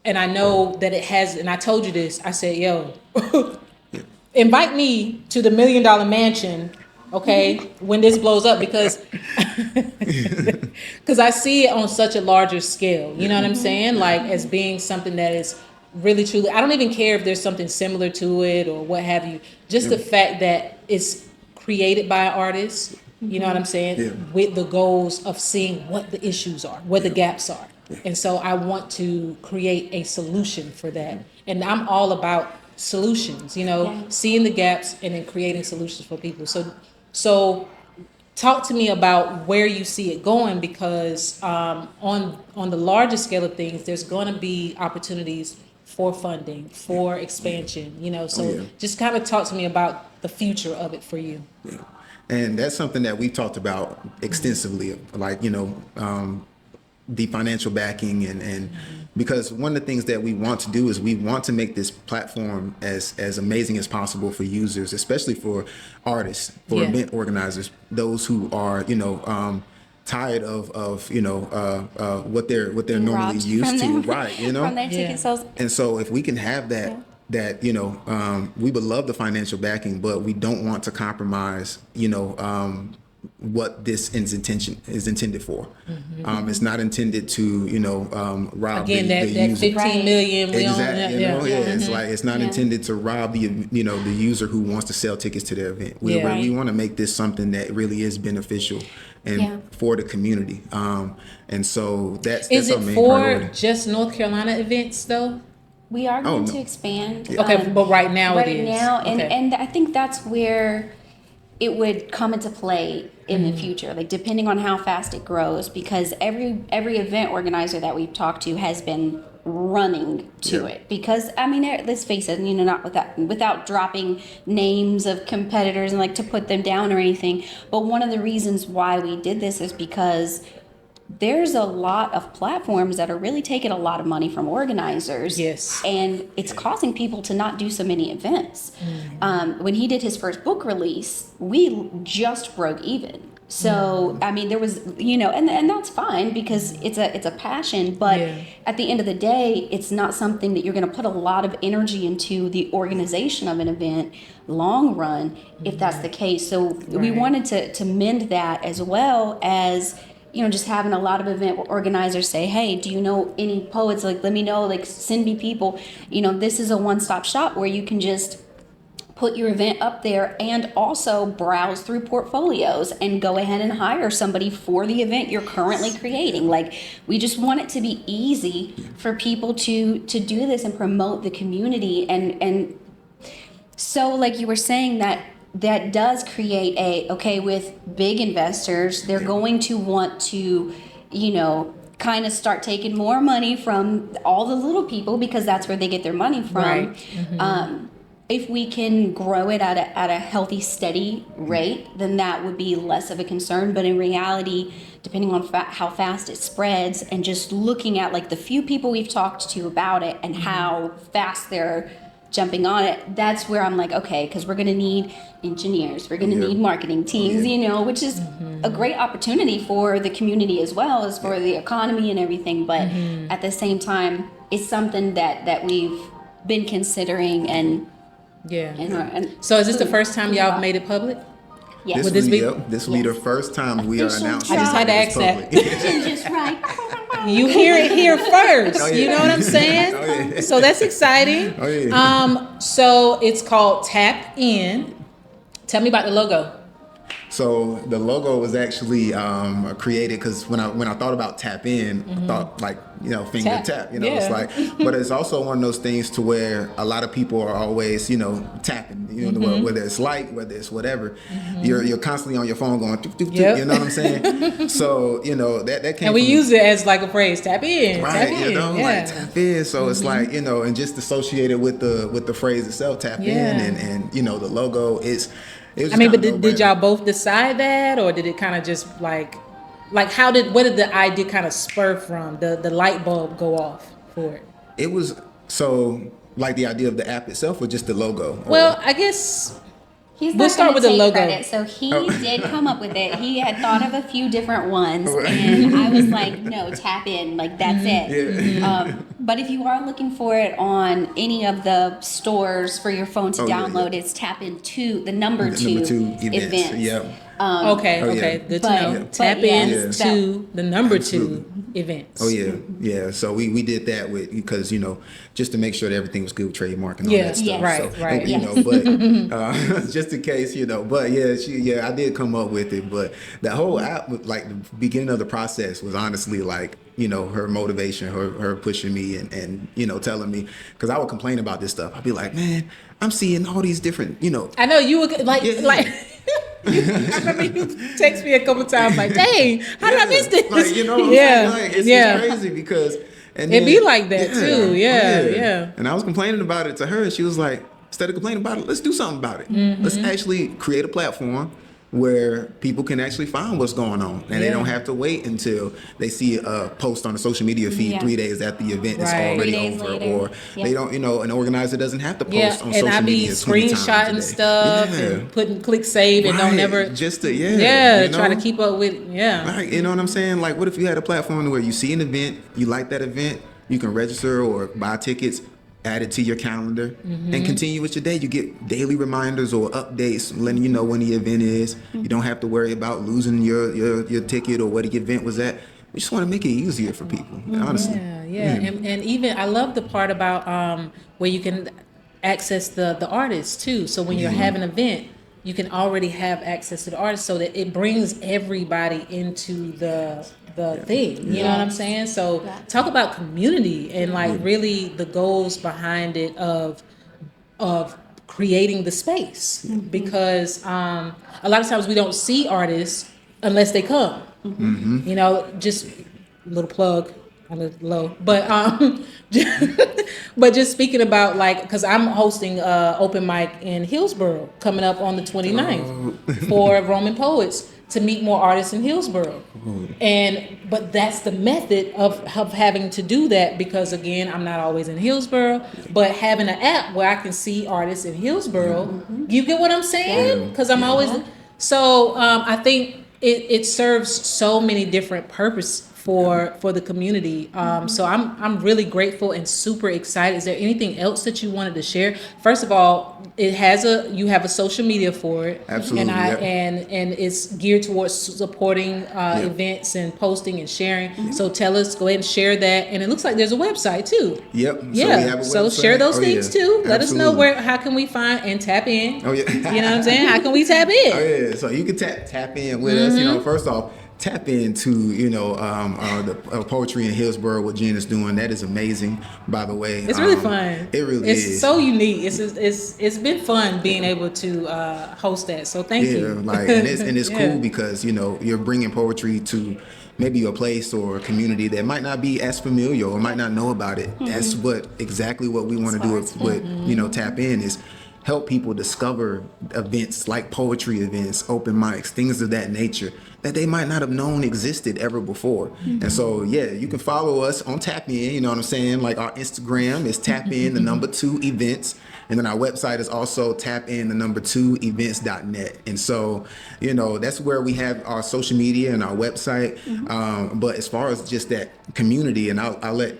I know that it has, and I told you this, I said, yo, invite me to the $1 million mansion, okay, when this blows up, because I see it on such a larger scale, you know what I'm saying, like as being something that is really truly, I don't even care if there's something similar to it or what have you, just the fact that it's created by artists, you know what I'm saying, with the goals of seeing what the issues are, what the gaps are. And so I want to create a solution for that. And I'm all about solutions, seeing the gaps and then creating solutions for people. So talk to me about where you see it going, because on the larger scale of things, there's going to be opportunities for funding, for expansion, just kind of talk to me about the future of it for you. Yeah. And that's something that we've talked about extensively, like, the financial backing and because one of the things that we want to do is we want to make this platform as amazing as possible for users, especially for artists, for event organizers, those who are, tired of what they're normally used to, right? From their ticket sales. And so if we can have that, we would love the financial backing, but we don't want to compromise, what this is intended for. It's not intended to, rob again, the that user. 15 million. Exactly. It's like, it's not intended to rob the user who wants to sell tickets to their event. We want to make this something that really is beneficial and for the community. And so that's our main priority. Is it for just North Carolina events though? We are going to expand. Okay, but right now it is. Right now, and I think that's where it would come into play in the future, like depending on how fast it grows, because every event organizer that we've talked to has been running to it, because I mean, let's face it, not without dropping names of competitors and like to put them down or anything, but one of the reasons why we did this is because there's a lot of platforms that are really taking a lot of money from organizers. Yes. And it's causing people to not do so many events. When he did his first book release, we just broke even. So, I mean, there was, and that's fine because it's a passion, but at the end of the day, it's not something that you're going to put a lot of energy into the organization of an event long run, if that's the case. So we wanted to mend that, as well as just having a lot of event organizers say, hey, do you know any poets? Like, let me know, like, send me people. This is a one-stop shop where you can just put your event up there and also browse through portfolios and go ahead and hire somebody for the event you're currently creating. Like, we just want it to be easy for people to do this and promote the community. And so, like you were saying, that does create with big investors, they're going to want to, kind of start taking more money from all the little people, because that's where they get their money from. Right. Mm-hmm. If we can grow it at a healthy, steady rate, then that would be less of a concern. But in reality, depending on how fast it spreads, and just looking at like the few people we've talked to about it and how fast they're jumping on it, that's where I'm like, okay, because we're going to need engineers, we're going to need marketing teams, which is a great opportunity for the community as well as for the economy and everything. But at the same time, it's something that we've been considering and so is this the first time y'all have made it public? Yes. This will be the first time we are announcing. I just had to ask that. Just right. You hear it here first. Oh, yeah. You know what I'm saying? Oh, yeah. So that's exciting. Oh, yeah. So it's called Tap In. Tell me about the logo. So the logo was actually created because when I thought about tap in, I thought like finger tap. It's like, but it's also one of those things to where a lot of people are always tapping. Whether it's light, whether it's whatever, you're constantly on your phone going doop, doop, doop, you know what I'm saying? So that came. And we use it as like a phrase, tap in, right? Tap in. Like tap in. So it's like and just associated with the phrase itself, tap in, and the logo is. But did y'all both decide that, or did it kind of just like what did the idea kind of spur from? The light bulb go off for it? It was so like the idea of the app itself, or just the logo? Well, I guess we'll start with the logo. Credit. So he did come up with it. He had thought of a few different ones, and I was like, no, tap in, like that's it. Yeah. But if you are looking for it on any of the stores for your phone to download, it's tap into the number two events. Yeah. Okay, good to know. Tap in to the number two events. Oh yeah. So we did that because just to make sure that everything was good with trademark and all that stuff. Right. But just in case, But I did come up with it. But the whole app, like the beginning of the process, was honestly like her motivation, her pushing me and telling me, because I would complain about this stuff. I'd be like, man, I'm seeing all these different. I know you would like. I remember you text me a couple times like, dang, how did I miss this? Like, it's crazy because it'd be like that too. Yeah. And I was complaining about it to her, and she was like, instead of complaining about it, let's do something about it. Let's actually create a platform where people can actually find what's going on, and they don't have to wait until they see a post on a social media feed 3 days after the event is already over, or they don't, an organizer doesn't have to post on social media. And I be screenshotting stuff and putting click save and don't never just to try to keep up with Right, you know what I'm saying? Like, what if you had a platform where you see an event, you like that event, you can register or buy tickets, add it to your calendar, and continue with your day. You get daily reminders or updates letting you know when the event is. You don't have to worry about losing your ticket or where the event was at. We just want to make it easier for people, honestly. Yeah. And even I love the part about where you can access the artists too. So when you're having an event, you can already have access to the artist, so that it brings everybody into the thing. You know what I'm saying? So talk about community and like really the goals behind it of creating the space, because a lot of times we don't see artists unless they come. Just a little plug on the low, but but just speaking about like, because I'm hosting open mic in Hillsborough coming up on the 29th for Roman Poets, to meet more artists in Hillsborough. But that's the method of having to do that, because again, I'm not always in Hillsborough, but having an app where I can see artists in Hillsborough, you get what I'm saying? Because I'm always, so I think it serves so many different purposes for the community. So I'm really grateful and super excited. Is there anything else that you wanted to share? First of all, you have a social media for it. Absolutely. And it's geared towards supporting events and posting and sharing. So tell us, go ahead and share that. And it looks like there's a website too. Yep. So Yeah. we have a website. So share those things too. Let us know Absolutely. how can we find and tap in. Oh yeah. You know what I'm saying? How can we tap in? Oh yeah, so you can tap in with us. You know, first off, tap into the poetry in Hillsborough, what Jen is doing. That is amazing, by the way. It's really fun. It really it's is. It's so unique. It's been fun being able to host that. So thank you. And it's cool because you're bringing poetry to maybe a place or a community that might not be as familiar or might not know about it. That's exactly what we want to do with Tap In is help people discover events like poetry events, open mics, things of that nature that they might not have known existed ever before. And so, you can follow us on Tap In, you know what I'm saying? Like our Instagram is Tap In, the number 2 events. And then our website is also tapin, the number 2 events.net. And so, that's where we have our social media and our website. But as far as just that community, and I'll let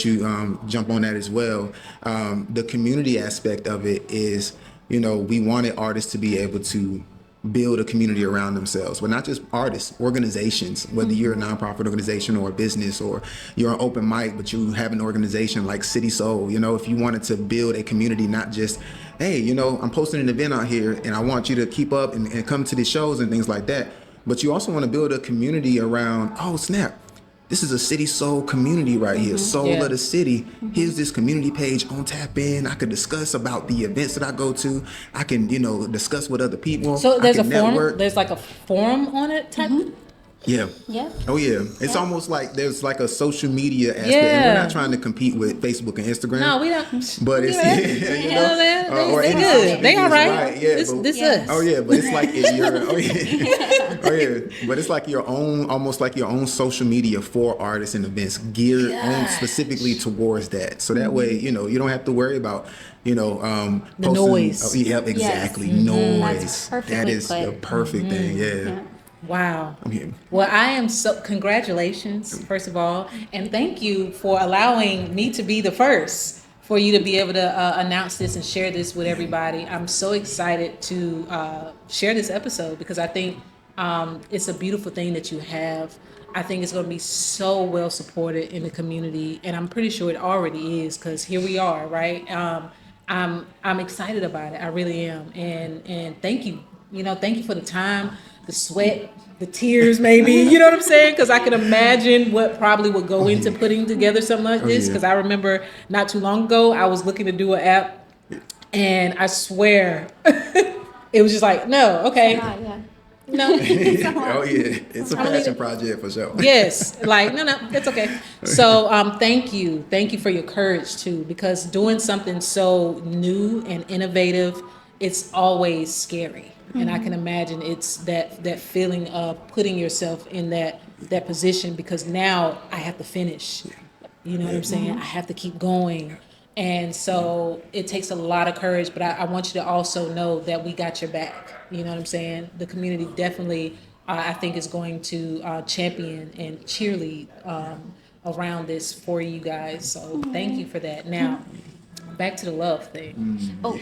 you jump on that as well. The community aspect of it is, we wanted artists to be able to build a community around themselves, but not just artists, organizations, whether you're a nonprofit organization or a business, or you're an open mic, but you have an organization like City Soul. If you wanted to build a community, not just, hey, I'm posting an event out here and I want you to keep up and come to the shows and things like that. But you also want to build a community around, oh snap, this is a City Soul community right here. Soul of the City. Here's this community page on Tap In. I could discuss about the events that I go to. I can, discuss with other people. So there's a forum. There's like a forum on it type. Yeah. Yeah. Oh yeah. It's almost like there's like a social media aspect. And we're not trying to compete with Facebook and Instagram. No, we don't. But it's they good. They all right. Yeah, this us. Oh yeah, but it's like if you're but it's like your own, almost like your own social media for artists and events geared on specifically towards that. So that way, you don't have to worry about the posting, noise. Exactly. Yes. Noise. That's That is perfectly the put. perfect thing. Yeah. Wow. Okay. Well, I am congratulations, first of all, and thank you for allowing me to be the first for you to be able to announce this and share this with everybody. I'm so excited to share this episode because I think it's a beautiful thing that you have. I think it's going to be so well supported in the community, and I'm pretty sure it already is because here we are, right? I'm excited about it. I really am, and thank you. Thank you for the time, the sweat, the tears, maybe. You know what I'm saying? Because I can imagine what probably would go into putting together something like this. Because I remember not too long ago, I was looking to do an app, and I swear, it was just like, no, okay. No. Oh yeah, it's a passion project for sure. Yes, like no, it's okay. So thank you for your courage too, because doing something so new and innovative, it's always scary, and I can imagine it's that feeling of putting yourself in that position because now I have to finish. You know what I'm saying? I have to keep going. And so it takes a lot of courage, but I want you to also know that we got your back. You know what I'm saying? The community definitely, I think, is going to champion and cheerlead around this for you guys. So thank you for that. Now, back to the love thing. Oh,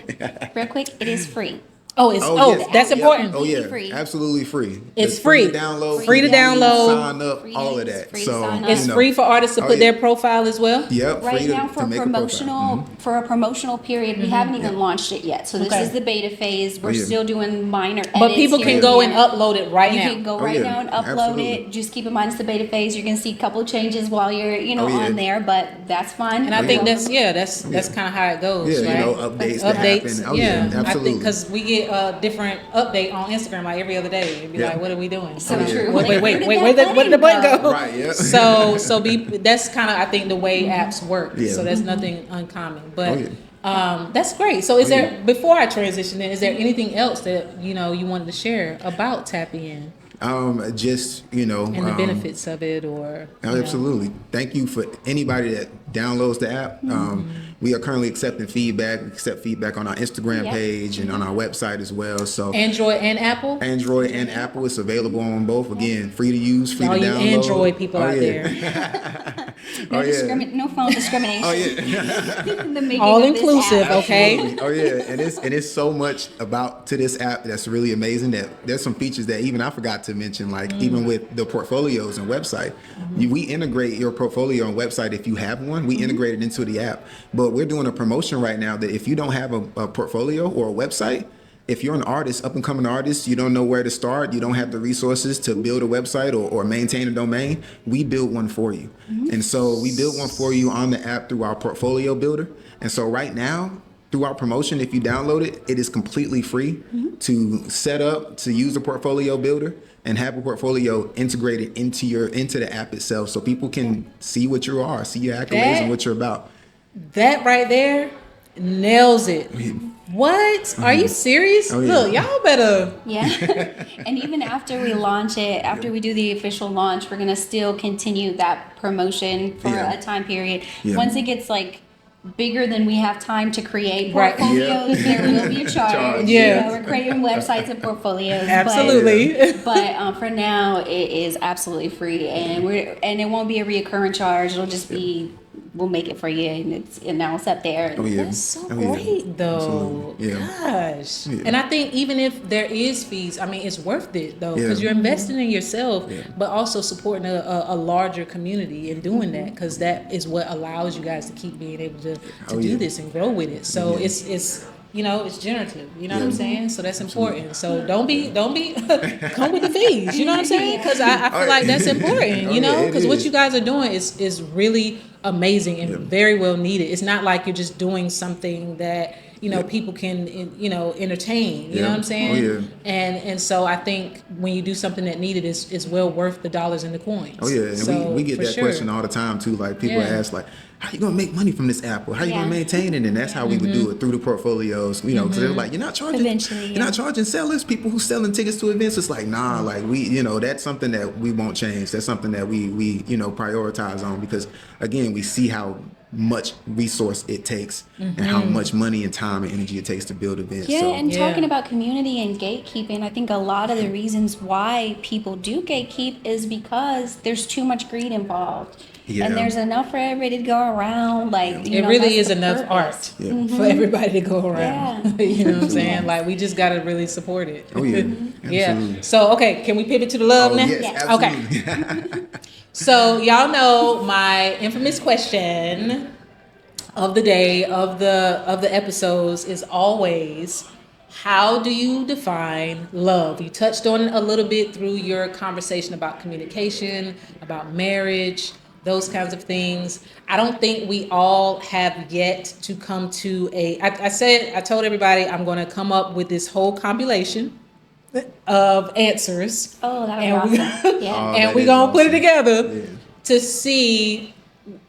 real quick, it is free. Yes. That's important. Oh yeah, Free. absolutely free. It's free. To download. Free to download. Sign up. All of that. Free to So sign up. It's free for artists to put their profile as well. Yep. Right free now to for make a promotional period, we haven't even launched it yet. So this Okay. is the beta phase. We're yeah. still doing minor edits. But people can here go and and there. upload it right You now. can go Oh, right yeah. now and upload Absolutely. it. Just keep in mind it's the beta phase. You're gonna see a couple of changes while you're Oh, yeah. on there, but that's fine. And I think that's kind of how it goes, Yeah, right? updates that happen. Oh yeah, I absolutely. think because we get a different update on Instagram like every other day. It'd be Yeah. like, what are we doing? So yeah. true. Wait, Like, where where did the button go? Right, yeah. So that's kind of, I think, the way apps work. Yeah. So that's nothing uncommon. But Oh, that's great. So is there, before I transition in, is there anything else that, you wanted to share about tapping in Just, and the benefits of it or? Absolutely. Thank you for anybody that downloads the app. We are currently accepting feedback. We accept feedback on our Instagram page and on our website as well. So Android and Apple? Android and Apple. It's available on both. Again, free to use, free All to you download. Android people out there. No phone discrimination. Oh yeah. The making All of this inclusive, app. okay? Oh yeah, and it's so much to this app that's really amazing. That there's some features that even I forgot to mention, like even with the portfolios and website, we integrate your portfolio and website if you have one. We integrate it into the app. But we're doing a promotion right now that if you don't have a portfolio or a website, if you're an artist, up and coming artist, you don't know where to start, you don't have the resources to build a website or maintain a domain, we build one for you. And so we build one for you on the app through our portfolio builder. And so right now, through our promotion, if you download it, it is completely free to set up, to use the portfolio builder and have a portfolio integrated into the app itself so people can see what you are, see your accolades and what you're about. That right there nails it. What? Are you serious? Oh, yeah. Look, y'all better. Yeah. And even after we launch it, after we do the official launch, we're going to still continue that promotion for a time period. Yeah. Once it gets like bigger than we have time to create Right. portfolios, there will be a charge. Yeah. You know, we're creating websites and portfolios. Absolutely. But for now, it is absolutely free, and it won't be a reoccurring charge. It'll just be, we'll make it for you, and now it's up there. Oh yeah. That's so Oh, yeah. great, though. Absolutely. Yeah. Gosh. Yeah. And I think even if there is fees, I mean, it's worth it, though, because Yeah. you're investing in yourself, Yeah. but also supporting a larger community and doing that, because that is what allows you guys to keep being able to Oh, do yeah. this and grow with it. So Yeah. it's you know, it's generative. You know what I'm Yeah. saying? So that's important. So don't be come with the fees. You know what I'm saying? Because I feel like that's important. Oh, You know, yeah, it because what is. you guys are doing is really amazing and very well needed. It's not like you're just doing something that people can entertain. You know what I'm saying? Oh, yeah. And so I think when you do something that needed is well worth the dollars and the coins. Oh yeah, and So, we get for that sure. question all the time too. Like people Yeah. ask, like, how you gonna make money from this app, or how you Yeah. gonna maintain it? And that's how we would do it through the portfolios. You know, because they're like, you're not charging. Eventually, You're not charging sellers, people who selling tickets to events. It's like, nah, like that's something that we won't change. That's something that we prioritize on, because again, we see how much resource it takes and how much money and time and energy it takes to build events. Yeah, So, and Yeah. talking about community and gatekeeping, I think a lot of the reasons why people do gatekeep is because there's too much greed involved. Yeah. And there's enough for everybody to go around. Like, It really that's is the enough purpose. art Yeah. for everybody to go around. Yeah. You know what I'm saying? Like, we just got to really support it. Oh yeah, Yeah. absolutely. So, okay, can we pivot to the love Oh now? yes, Yes. absolutely. So, y'all know my infamous question of the day, of the episodes, is always, how do you define love? You touched on it a little bit through your conversation about communication, about marriage, those kinds of things. I don't think we all have yet to come to I told everybody I'm going to come up with this whole compilation of answers. Oh, that And would we- be awesome. Yeah. Oh, and that we're is going to put it awesome. together Yeah. to see,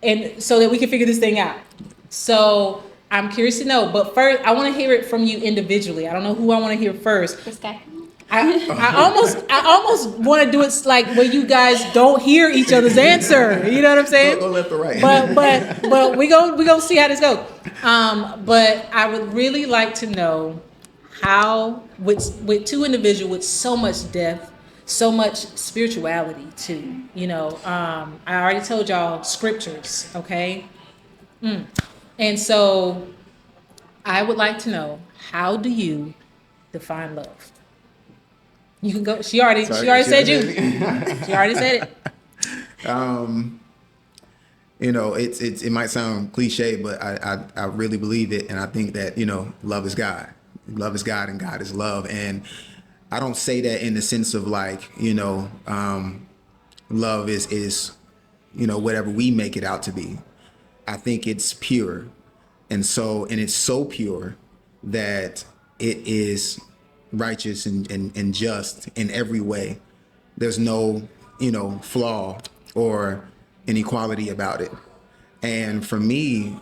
and so that we can figure this thing out. So I'm curious to know, but first I want to hear it from you individually. I don't know who I want to hear first. This guy. I almost want to do it like where you guys don't hear each other's answer. You know what I'm saying? Go left or right. But we gonna see how this goes. But I would really like to know how with two individuals with so much depth, so much spirituality too. I already told y'all scriptures, okay? And so I would like to know, how do you define love? You can go. She already said you. She already said it. It might sound cliche, but I really believe it, and I think that love is God. Love is God, and God is love. And I don't say that in the sense of like love is whatever we make it out to be. I think it's pure, and it's so pure that it is righteous and just in every way. There's no flaw or inequality about it. And for me,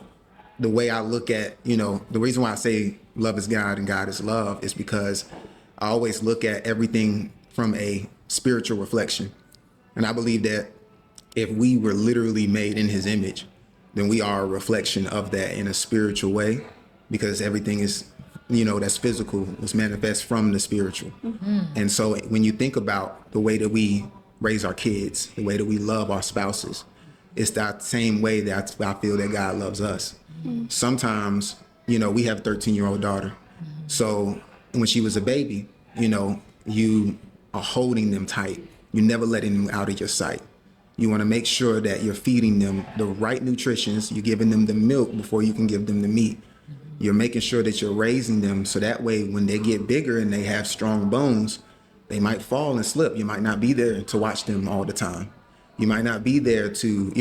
the way I look at the reason why I say love is God and God is love is because I always look at everything from a spiritual reflection. And I believe that if we were literally made in his image, then we are a reflection of that in a spiritual way, because everything is, that's physical is manifest from the spiritual. And so when you think about the way that we raise our kids, the way that we love our spouses, it's that same way that I feel that God loves us. Sometimes, we have a 13-year-old daughter. So when she was a baby, you are holding them tight. You're never letting them out of your sight. You want to make sure that you're feeding them the right nutritions. You're giving them the milk before you can give them the meat. You're making sure that you're raising them so that way when they get bigger and they have strong bones, they might fall and slip. You might not be there to watch them all the time. You might not be there to,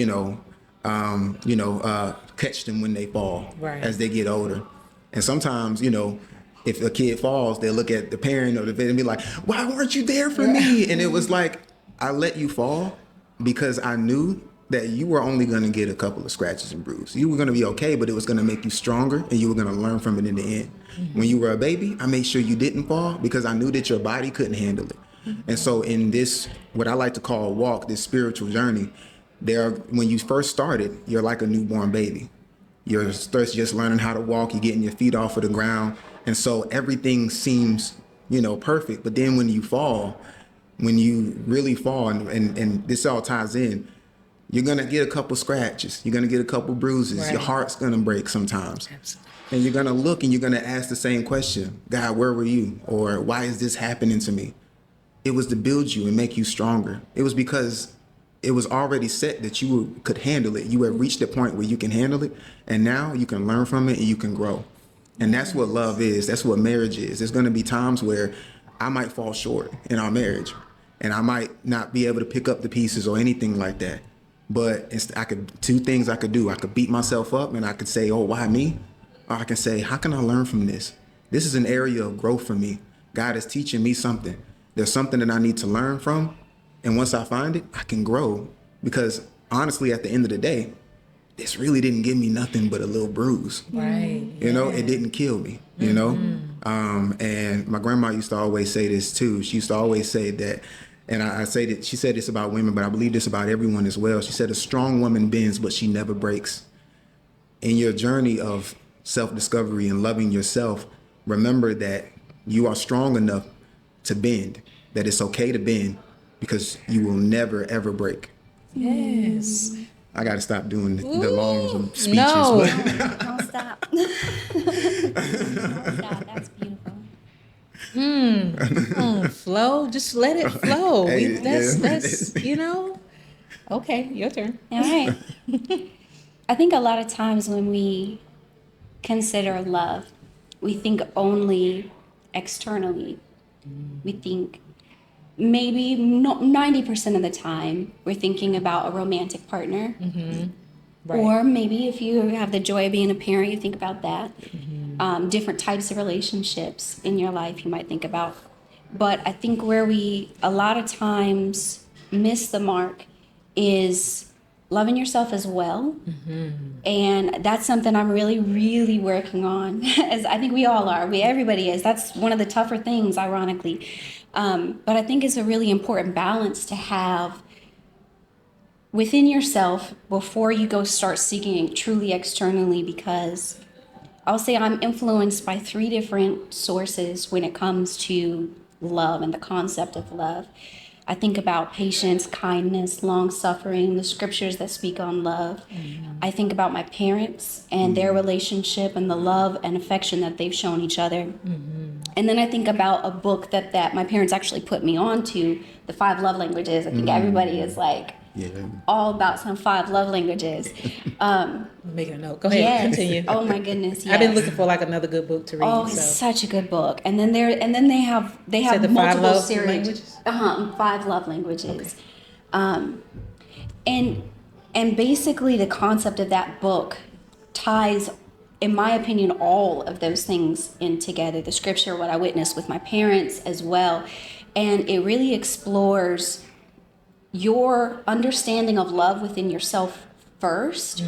catch them when they fall as they get older. And sometimes, if a kid falls, they'll look at the parent or the vet and be like, why weren't you there for me? And it was like, I let you fall because I knew that you were only going to get a couple of scratches and bruises. You were going to be okay, but it was going to make you stronger and you were going to learn from it in the end. When you were a baby, I made sure you didn't fall because I knew that your body couldn't handle it. And so in this, what I like to call a walk, this spiritual journey, when you first started, you're like a newborn baby. You're just learning how to walk, you're getting your feet off of the ground. And so everything seems, perfect. But then when you fall, when you really fall, and this all ties in, you're going to get a couple scratches. You're going to get a couple bruises. Right. Your heart's going to break sometimes. Absolutely. And you're going to look and you're going to ask the same question. God, where were you? Or why is this happening to me? It was to build you and make you stronger. It was because it was already set that you could handle it. You had reached the point where you can handle it. And now you can learn from it and you can grow. And that's what love is. That's what marriage is. There's going to be times where I might fall short in our marriage and I might not be able to pick up the pieces or anything like that. But two things I could do. I could beat myself up and I could say, oh, why me? Or I can say, how can I learn from this? This is an area of growth for me. God is teaching me something. There's something that I need to learn from. And once I find it, I can grow. Because honestly, at the end of the day, this really didn't give me nothing but a little bruise. Right. It didn't kill me, And my grandma used to always say this too. She used to always say that, and I say that she said this about women, but I believe this about everyone as well. She said, a strong woman bends, but she never breaks. In your journey of self-discovery and loving yourself, remember that you are strong enough to bend, that it's okay to bend because you will never, ever break. Yes. I got to stop doing the long speeches. No. Don't stop. Don't stop. That's beautiful. Flow. Just let it flow. Hey, That's Okay, your turn. All right. I think a lot of times when we consider love, we think only externally. We think maybe 90% of the time we're thinking about a romantic partner. Right. Or maybe if you have the joy of being a parent, you think about that. Different types of relationships in your life you might think about. But I think where we a lot of times miss the mark is loving yourself as well. And that's something I'm really, really working on, as I think we all are. Everybody is. That's one of the tougher things, ironically. But I think it's a really important balance to have within yourself before you go start seeking truly externally, because I'll say I'm influenced by 3 different sources when it comes to love and the concept of love. I think about patience, kindness, long-suffering, the scriptures that speak on love. I think about my parents and their relationship and the love and affection that they've shown each other. And then I think about a book that my parents actually put me on to, The 5 Love Languages. I think everybody is like all about some 5 love languages. Make a note. Go ahead. Continue. Oh my goodness. Yes. I've been looking for like another good book to read. Oh, it's such a good book. And then they have the multiple 5 love series. languages? 5 love languages. And basically the concept of that book ties, in my opinion, all of those things in together. The scripture, what I witnessed with my parents as well. And it really explores your understanding of love within yourself first.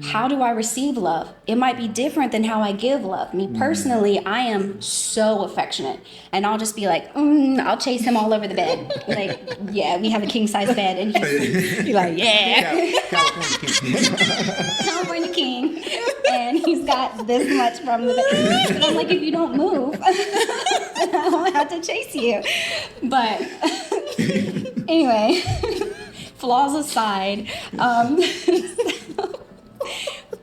How do I receive love? It might be different than how I give love. Me personally, I am so affectionate, and I'll just be like, I'll chase him all over the bed. Like, yeah, we have a king size bed, and he's like, yeah, California king, and he's got this much from the bed. And I'm like, if you don't move, I won't have to chase you. But anyway. Flaws aside,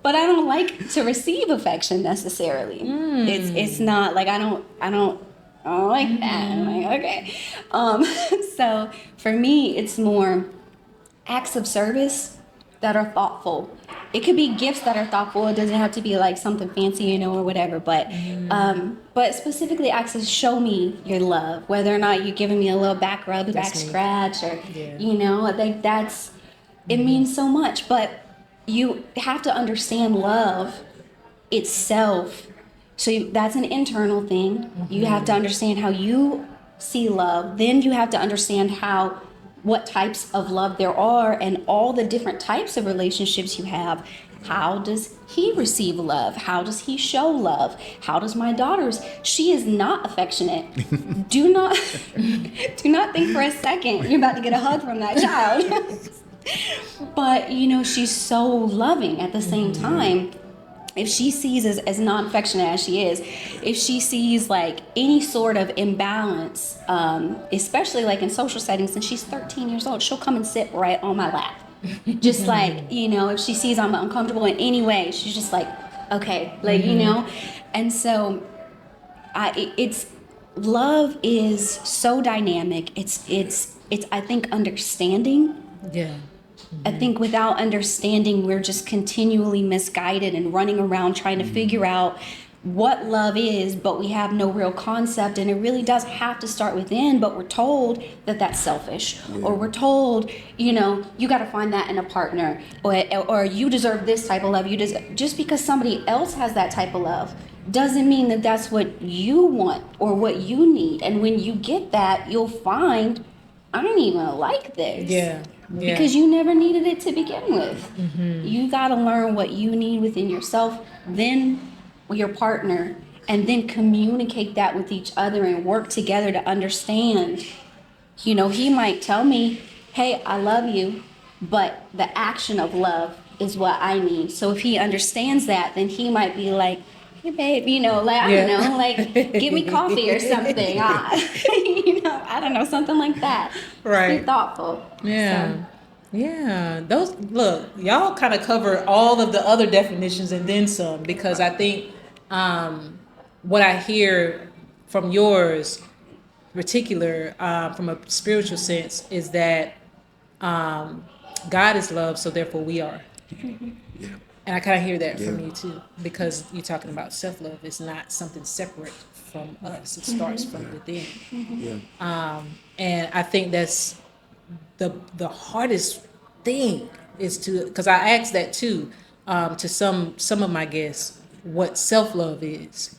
but I don't like to receive affection necessarily. It's not like I don't like that. I'm like, okay. So for me, it's more acts of service that are thoughtful. It could be gifts that are thoughtful. It doesn't have to be like something fancy, or whatever. But specifically acts to show me your love, whether or not you're giving me a little back rub, back scratch, or I think that's it means so much. But you have to understand love itself. So that's an internal thing. You have to understand how you see love. Then you have to understand what types of love there are and all the different types of relationships you have. How does he receive love? How does he show love? How does my daughter's? She is not affectionate. Do not think for a second you're about to get a hug from that child. But she's so loving at the same time. If she sees as non-affectionate as she is, if she sees like any sort of imbalance, especially like in social settings, and she's 13 years old, she'll come and sit right on my lap. Just like, if she sees I'm uncomfortable in any way, she's just like, okay, like, And so it's love is so dynamic. It's I think understanding. Yeah. I think without understanding, we're just continually misguided and running around trying to figure out what love is, but we have no real concept. And it really does have to start within, but we're told that that's selfish. Or we're told, you got to find that in a partner, or you deserve this type of love. Just because somebody else has that type of love doesn't mean that that's what you want or what you need. And when you get that, you'll find, I don't even like this. Yeah. Because you never needed it to begin with. You got to learn what you need within yourself, then your partner, and then communicate that with each other and work together to understand. He might tell me, hey, I love you, but the action of love is what I need. So if he understands that, then he might be like, hey, babe, I don't know, like, give me coffee or something. I don't know, something like that. Right. Just be thoughtful. Yeah. So. Yeah. Look, y'all kind of cover all of the other definitions and then some, because I think what I hear from yours particular, from a spiritual sense, is that God is love, so therefore we are. Yeah. And I kind of hear that from you too, because you're talking about self-love. It's not something separate from us. It starts from within. Yeah. And I think that's the hardest thing is to, because I asked that too, to some of my guests, what self-love is.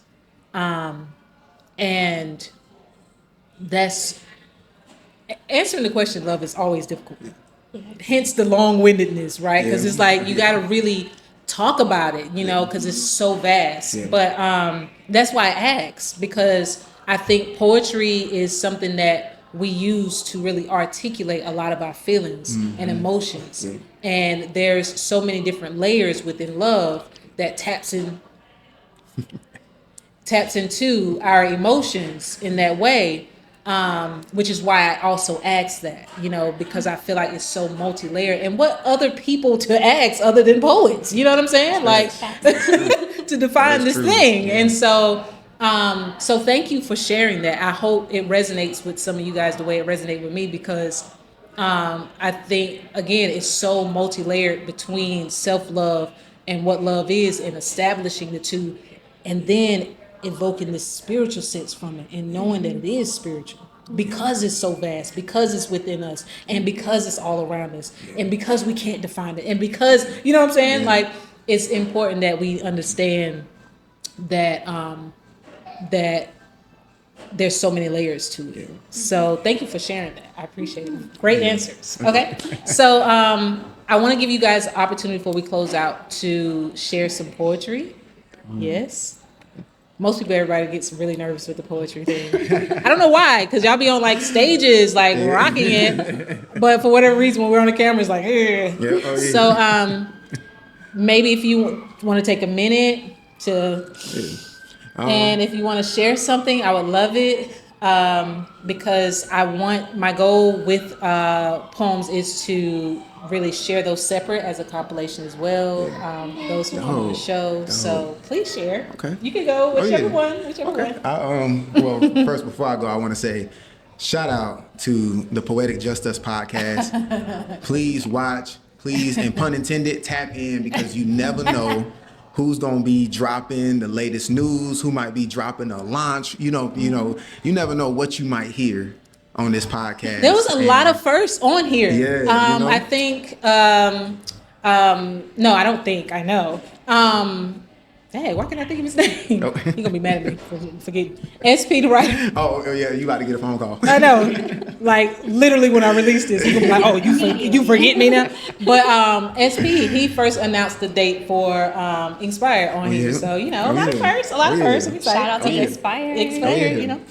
And that's answering the question, love is always difficult. Hence the long-windedness, right? Because it's like you got to really talk about it, because it's so vast. Yeah. But that's why I asked, because I think poetry is something that we use to really articulate a lot of our feelings and emotions. Yeah. And there's so many different layers within love that taps into our emotions in that way. Which is why I also asked that, because I feel like it's so multi-layered. And what other people to ask other than poets? You know what I'm saying? Like to define this thing. Yeah. And so thank you for sharing that. I hope it resonates with some of you guys the way it resonated with me, because I think, again, it's so multi-layered between self-love and what love is, and establishing the two, and then evoking this spiritual sense from it and knowing that it is spiritual because it's so vast, because it's within us, and because it's all around us, and because we can't define it, and because, you know what I'm saying? Like, it's important that we understand that that there's so many layers to it. So thank you for sharing that. I appreciate it. Great answers. Okay. So I want to give you guys an opportunity before we close out to share some poetry. Yes. Most people, everybody gets really nervous with the poetry thing. I don't know why, because y'all be on like stages, like rocking it. But for whatever reason, when we're on the camera, it's like, eh. Yeah. Oh, yeah. So maybe if you want to take a minute to, and if you want to share something, I would love it. Because my goal with poems is to really share those separate as a compilation as well. Those who come on the show. So please share. Okay. You can go whichever one. Well, first, before I go, I want to say shout out to the Poetic Just Us podcast. Please watch, please, and pun intended, tap in, because you never know who's gonna be dropping the latest news, who might be dropping a launch. You never know what you might hear on this podcast. There was a lot of firsts on here. Yeah, I think no, I don't think, I know. Hey, why can't I think of his name? Oh. He gonna be mad at me for forgetting. SP the writer. Oh yeah, you about to get a phone call. I know. Like literally when I released this, he gonna be like, "Oh, you forget me now." But SP, he first announced the date for Inspire on here. So a lot of firsts. I'm excited. Shout out to Inspire.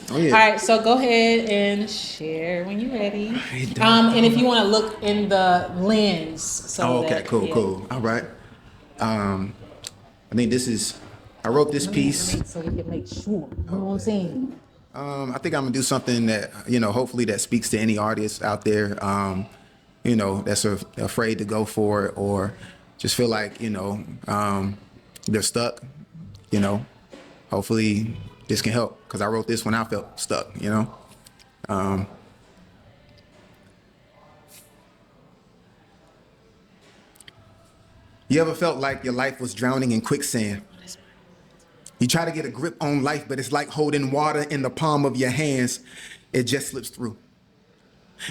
All right, so go ahead and share when you're ready. And if you want to look in the lens. So cool. All right. I think I wrote this piece. So we can make sure. You know what I'm saying? I think I'm gonna do something that, hopefully that speaks to any artist out there, that's afraid to go for it, or just feel like, they're stuck, hopefully this can help, because I wrote this when I felt stuck, You ever felt like your life was drowning in quicksand? You try to get a grip on life, but it's like holding water in the palm of your hands. It just slips through.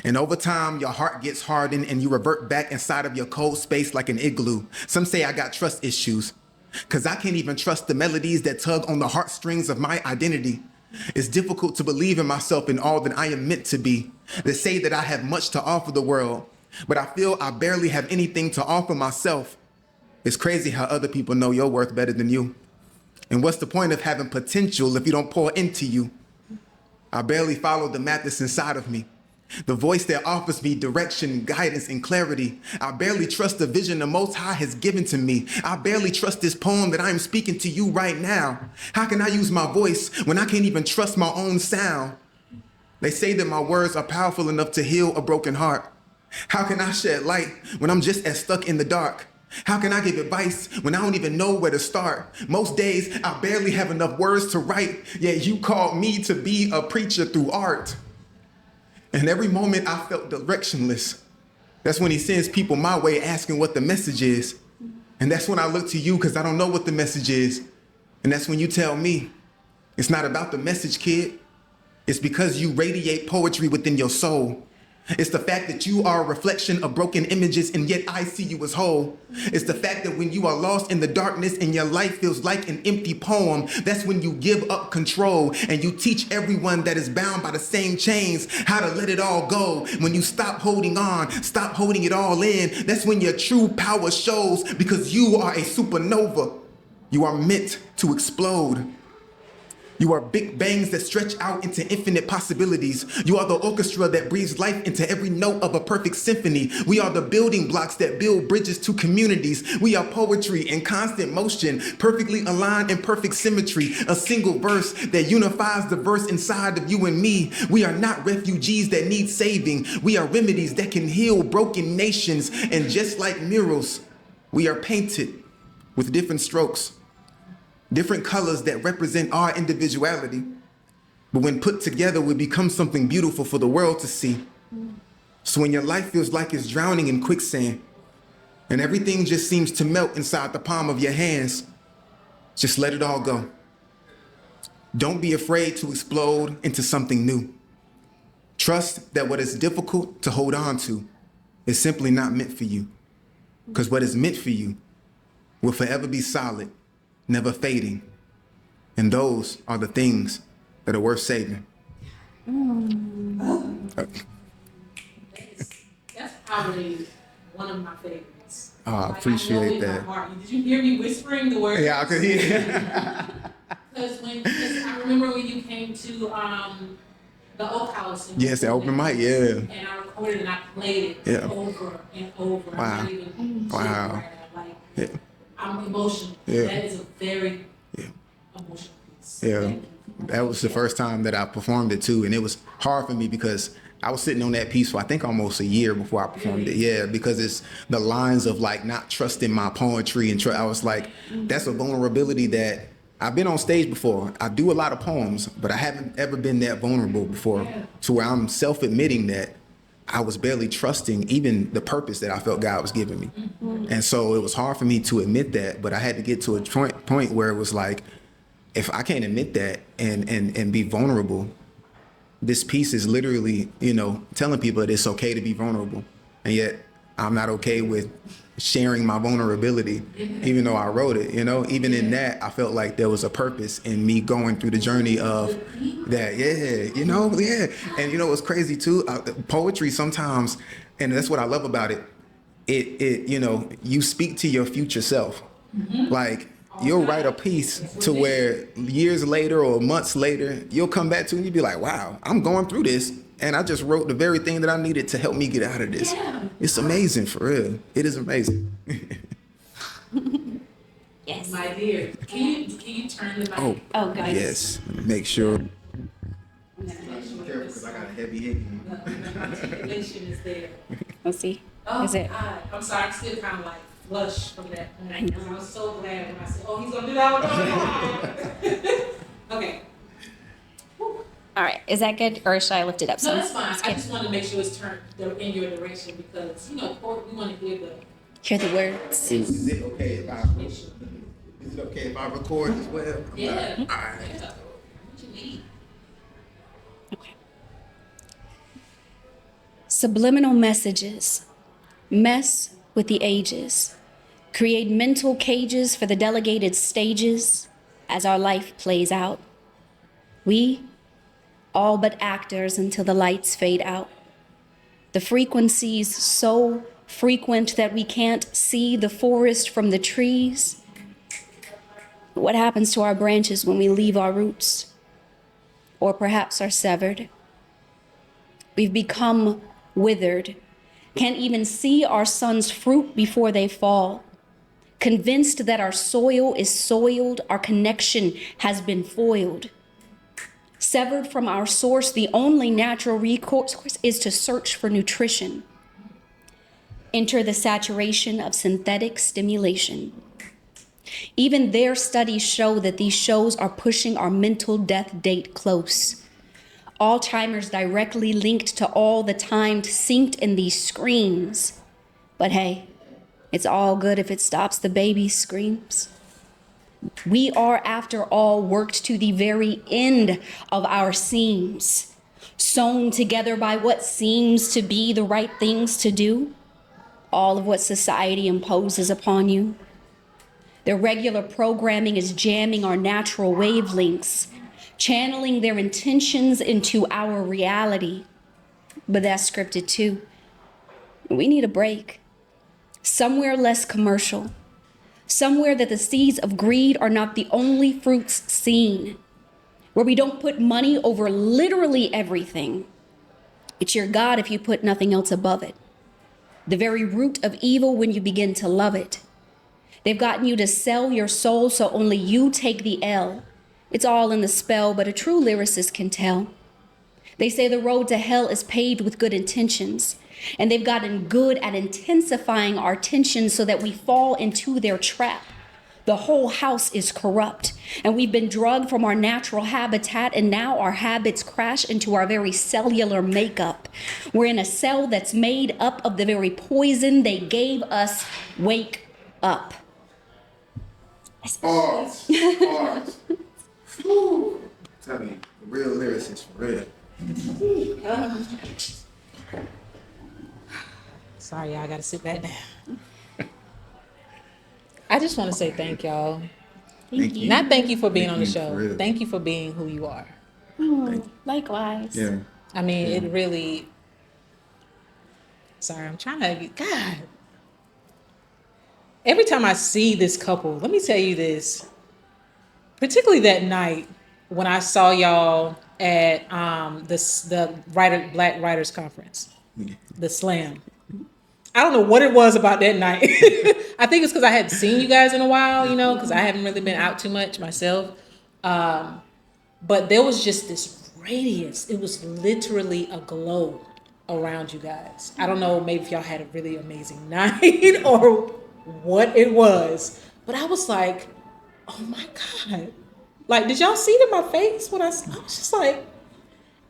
And over time, your heart gets hardened and you revert back inside of your cold space like an igloo. Some say I got trust issues, because I can't even trust the melodies that tug on the heartstrings of my identity. It's difficult to believe in myself and all that I am meant to be. They say that I have much to offer the world, but I feel I barely have anything to offer myself. It's crazy how other people know your worth better than you. And what's the point of having potential if you don't pour into you? I barely follow the map that's inside of me, the voice that offers me direction, guidance, and clarity. I barely trust the vision the Most High has given to me. I barely trust this poem that I am speaking to you right now. How can I use my voice when I can't even trust my own sound? They say that my words are powerful enough to heal a broken heart. How can I shed light when I'm just as stuck in the dark? How can I give advice when I don't even know where to start? Most days, I barely have enough words to write, yet you called me to be a preacher through art. And every moment I felt directionless. That's when he sends people my way asking what the message is. And that's when I look to you, because I don't know what the message is. And that's when you tell me, it's not about the message, kid. It's because you radiate poetry within your soul. It's the fact that you are a reflection of broken images, and yet I see you as whole. It's the fact that when you are lost in the darkness and your life feels like an empty poem, that's when you give up control and you teach everyone that is bound by the same chains how to let it all go. When you stop holding on, stop holding it all in, that's when your true power shows, because you are a supernova. You are meant to explode. You are big bangs that stretch out into infinite possibilities. You are the orchestra that breathes life into every note of a perfect symphony. We are the building blocks that build bridges to communities. We are poetry in constant motion, perfectly aligned in perfect symmetry. A single verse that unifies the verse inside of you and me. We are not refugees that need saving. We are remedies that can heal broken nations. And just like murals, we are painted with different strokes, different colors that represent our individuality. But when put together, we become something beautiful for the world to see. So when your life feels like it's drowning in quicksand and everything just seems to melt inside the palm of your hands, just let it all go. Don't be afraid to explode into something new. Trust that what is difficult to hold on to is simply not meant for you. Because what is meant for you will forever be solid, never fading. And those are the things that are worth saving. That's probably one of my favorites. Oh, I appreciate that. Did you hear me whispering the words? Yeah, I could hear. Because I remember when you came to the Oak House. Yes, the open mic, yeah. And I recorded and I played it over and over. Wow. I'm not even Wow. like, Yeah. I'm emotional. Yeah. That is a very emotional piece. Yeah. That was the first time that I performed it too, and it was hard for me because I was sitting on that piece for I think almost a year before I performed it. Yeah, because it's the lines of like not trusting my poetry and I was like, that's a vulnerability that I've been on stage before. I do a lot of poems, but I haven't ever been that vulnerable before to where I'm self-admitting that I was barely trusting even the purpose that I felt God was giving me. And so it was hard for me to admit that, but I had to get to a point where it was like, if I can't admit that and be vulnerable, this piece is literally, telling people that it's okay to be vulnerable. And yet I'm not okay with sharing my vulnerability, even though I wrote it, even in that, I felt like there was a purpose in me going through the journey of that. And what's crazy too, poetry sometimes, and that's what I love about it. You speak to your future self. Like, you'll write a piece to where years later or months later, you'll come back to it and you'll be like, wow, I'm going through this. And I just wrote the very thing that I needed to help me get out of this. Yeah. It's amazing, for real. It is amazing. Yes. My dear, can you turn the mic? Oh, guys. Yes. Make sure. Be careful because I got a heavy hit. The articulation is there. Let's see. Oh, Is it? God. I'm sorry. I'm still kind of like flush from that point. I know. I was so glad when I said, oh, he's going to do that one. Okay. All right. Is that good, or should I lift it up some? No, that's fine. I just want to make sure it's turned in your direction because, we want to hear the words. Is it okay if I record as well? Yeah. All right. Yeah. What you need? Okay. Subliminal messages mess with the ages, create mental cages for the delegated stages as our life plays out. We all but actors until the lights fade out. The frequencies so frequent that we can't see the forest from the trees. What happens to our branches when we leave our roots? Or perhaps are severed? We've become withered, can't even see our sun's fruit before they fall. Convinced that our soil is soiled, our connection has been foiled. Severed from our source, the only natural recourse is to search for nutrition. Enter the saturation of synthetic stimulation. Even their studies show that these shows are pushing our mental death date close. Alzheimer's directly linked to all the time synced in these screens. But hey, it's all good if it stops the baby's screams. We are, after all, worked to the very end of our seams, sewn together by what seems to be the right things to do, all of what society imposes upon you. Their regular programming is jamming our natural wavelengths, channeling their intentions into our reality. But that's scripted too. We need a break. Somewhere less commercial. Somewhere that the seeds of greed are not the only fruits seen. Where we don't put money over literally everything. It's your God if you put nothing else above it. The very root of evil when you begin to love it. They've gotten you to sell your soul so only you take the L. It's all in the spell, but a true lyricist can tell. They say the road to hell is paved with good intentions. And they've gotten good at intensifying our tension so that we fall into their trap. The whole house is corrupt, and we've been drugged from our natural habitat, and now our habits crash into our very cellular makeup. We're in a cell that's made up of the very poison they gave us. Wake up. Bars. Tell me, real lyricist, for real. Sorry, y'all, I gotta sit back down. I just want to say thank y'all. Thank you. Not thank you for being Thank on the you, show. for real. Thank you for being who you are. Likewise. Yeah. I mean, it really. Sorry, I'm trying to. God. Every time I see this couple, let me tell you this. Particularly that night when I saw y'all at the Black Writers Conference, the Slam. I don't know what it was about that night. I think it's because I hadn't seen you guys in a while, because I haven't really been out too much myself. But there was just this radiance. It was literally a glow around you guys. I don't know, maybe if y'all had a really amazing night or what it was, but I was like, oh my God. Like, did y'all see it in my face when I was just like,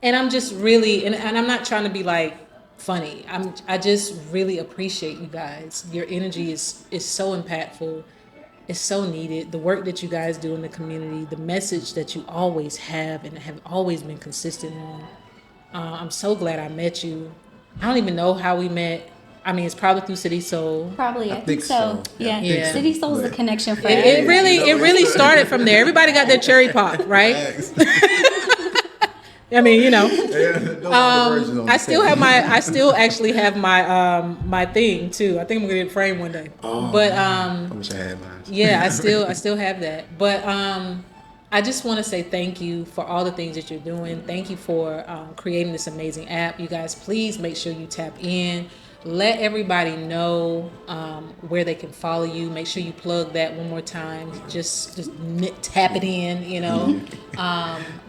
and I'm just really, and I'm not trying to be like funny. I just really appreciate you guys. Your energy is so impactful. It's so needed. The work that you guys do in the community, the message that you always have and have always been consistent on. I'm so glad I met you. I don't even know how we met. I mean, it's probably through City Soul. Probably, I think so. Yeah. Yeah. City Soul is the connection for It really started from there. Everybody got their cherry pop, right? I mean, I still actually have my thing too. I think I'm gonna get it framed one day. But I wish I had mine. Yeah, I still have that. But I just want to say thank you for all the things that you're doing. Thank you for creating this amazing app. You guys, please make sure you tap in. Let everybody know where they can follow you. Make sure you plug that one more time. Just tap it in,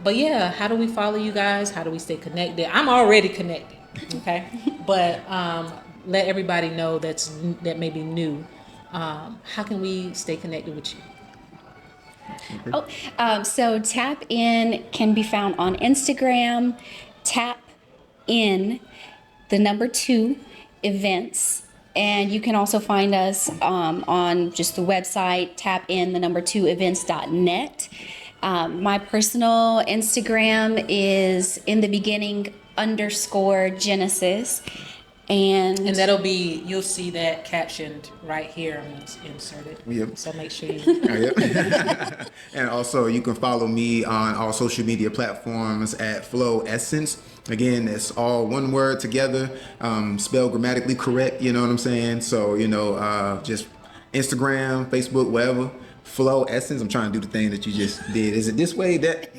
But yeah, how do we follow you guys? How do we stay connected? I'm already connected, okay? But let everybody know that may be new. How can we stay connected with you? So Tap In can be found on Instagram, Tap In, the number 2 events. And you can also find us on just the website, tapin, the number 2 events.net. My personal Instagram is in the beginning _Genesis. And that'll be, you'll see that captioned right here. I'm going to insert it. Yep. So make sure you. And also, you can follow me on all social media platforms at Flow Essence. Again, it's all one word together, spelled grammatically correct. You know what I'm saying? So, just Instagram, Facebook, whatever. Flow Essence. I'm trying to do the thing that you just did. Is it this way? That?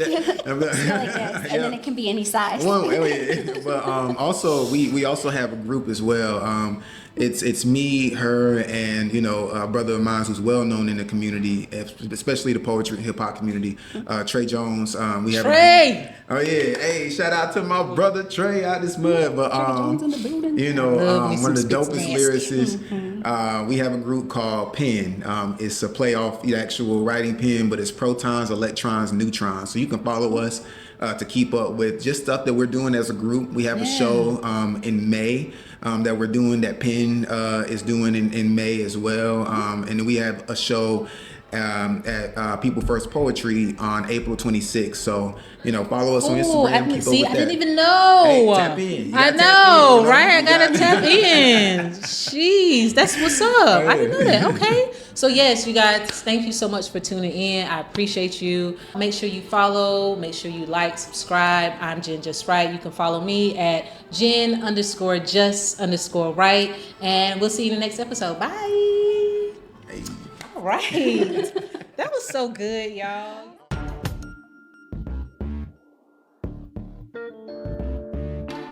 And then it can be any size. But also we also have a group as well. It's me, her, and a brother of mine who's well known in the community, especially the poetry and hip hop community. Trey Jones. We have Trey. Oh yeah, hey! Shout out to my brother Trey out this mud. But one of the dopest lyricists. Mm-hmm. We have a group called Pen. It's a play off the actual writing pen, but it's protons, electrons, neutrons. So you can follow us to keep up with just stuff that we're doing as a group. We have a show in May that we're doing, that Pen is doing in May as well. And then we have a show at People First Poetry on April 26th. So, follow us on Instagram. I didn't even know. Hey, tap in. I know, right? I gotta tap in. Jeez, that's what's up. I didn't know that. Okay. So yes, you guys, thank you so much for tuning in. I appreciate you. Make sure you follow, make sure you like, subscribe. I'm Jen Just Right. You can follow me at Jen_Just_Right. And we'll see you in the next episode. Bye. All right. That was so good, y'all.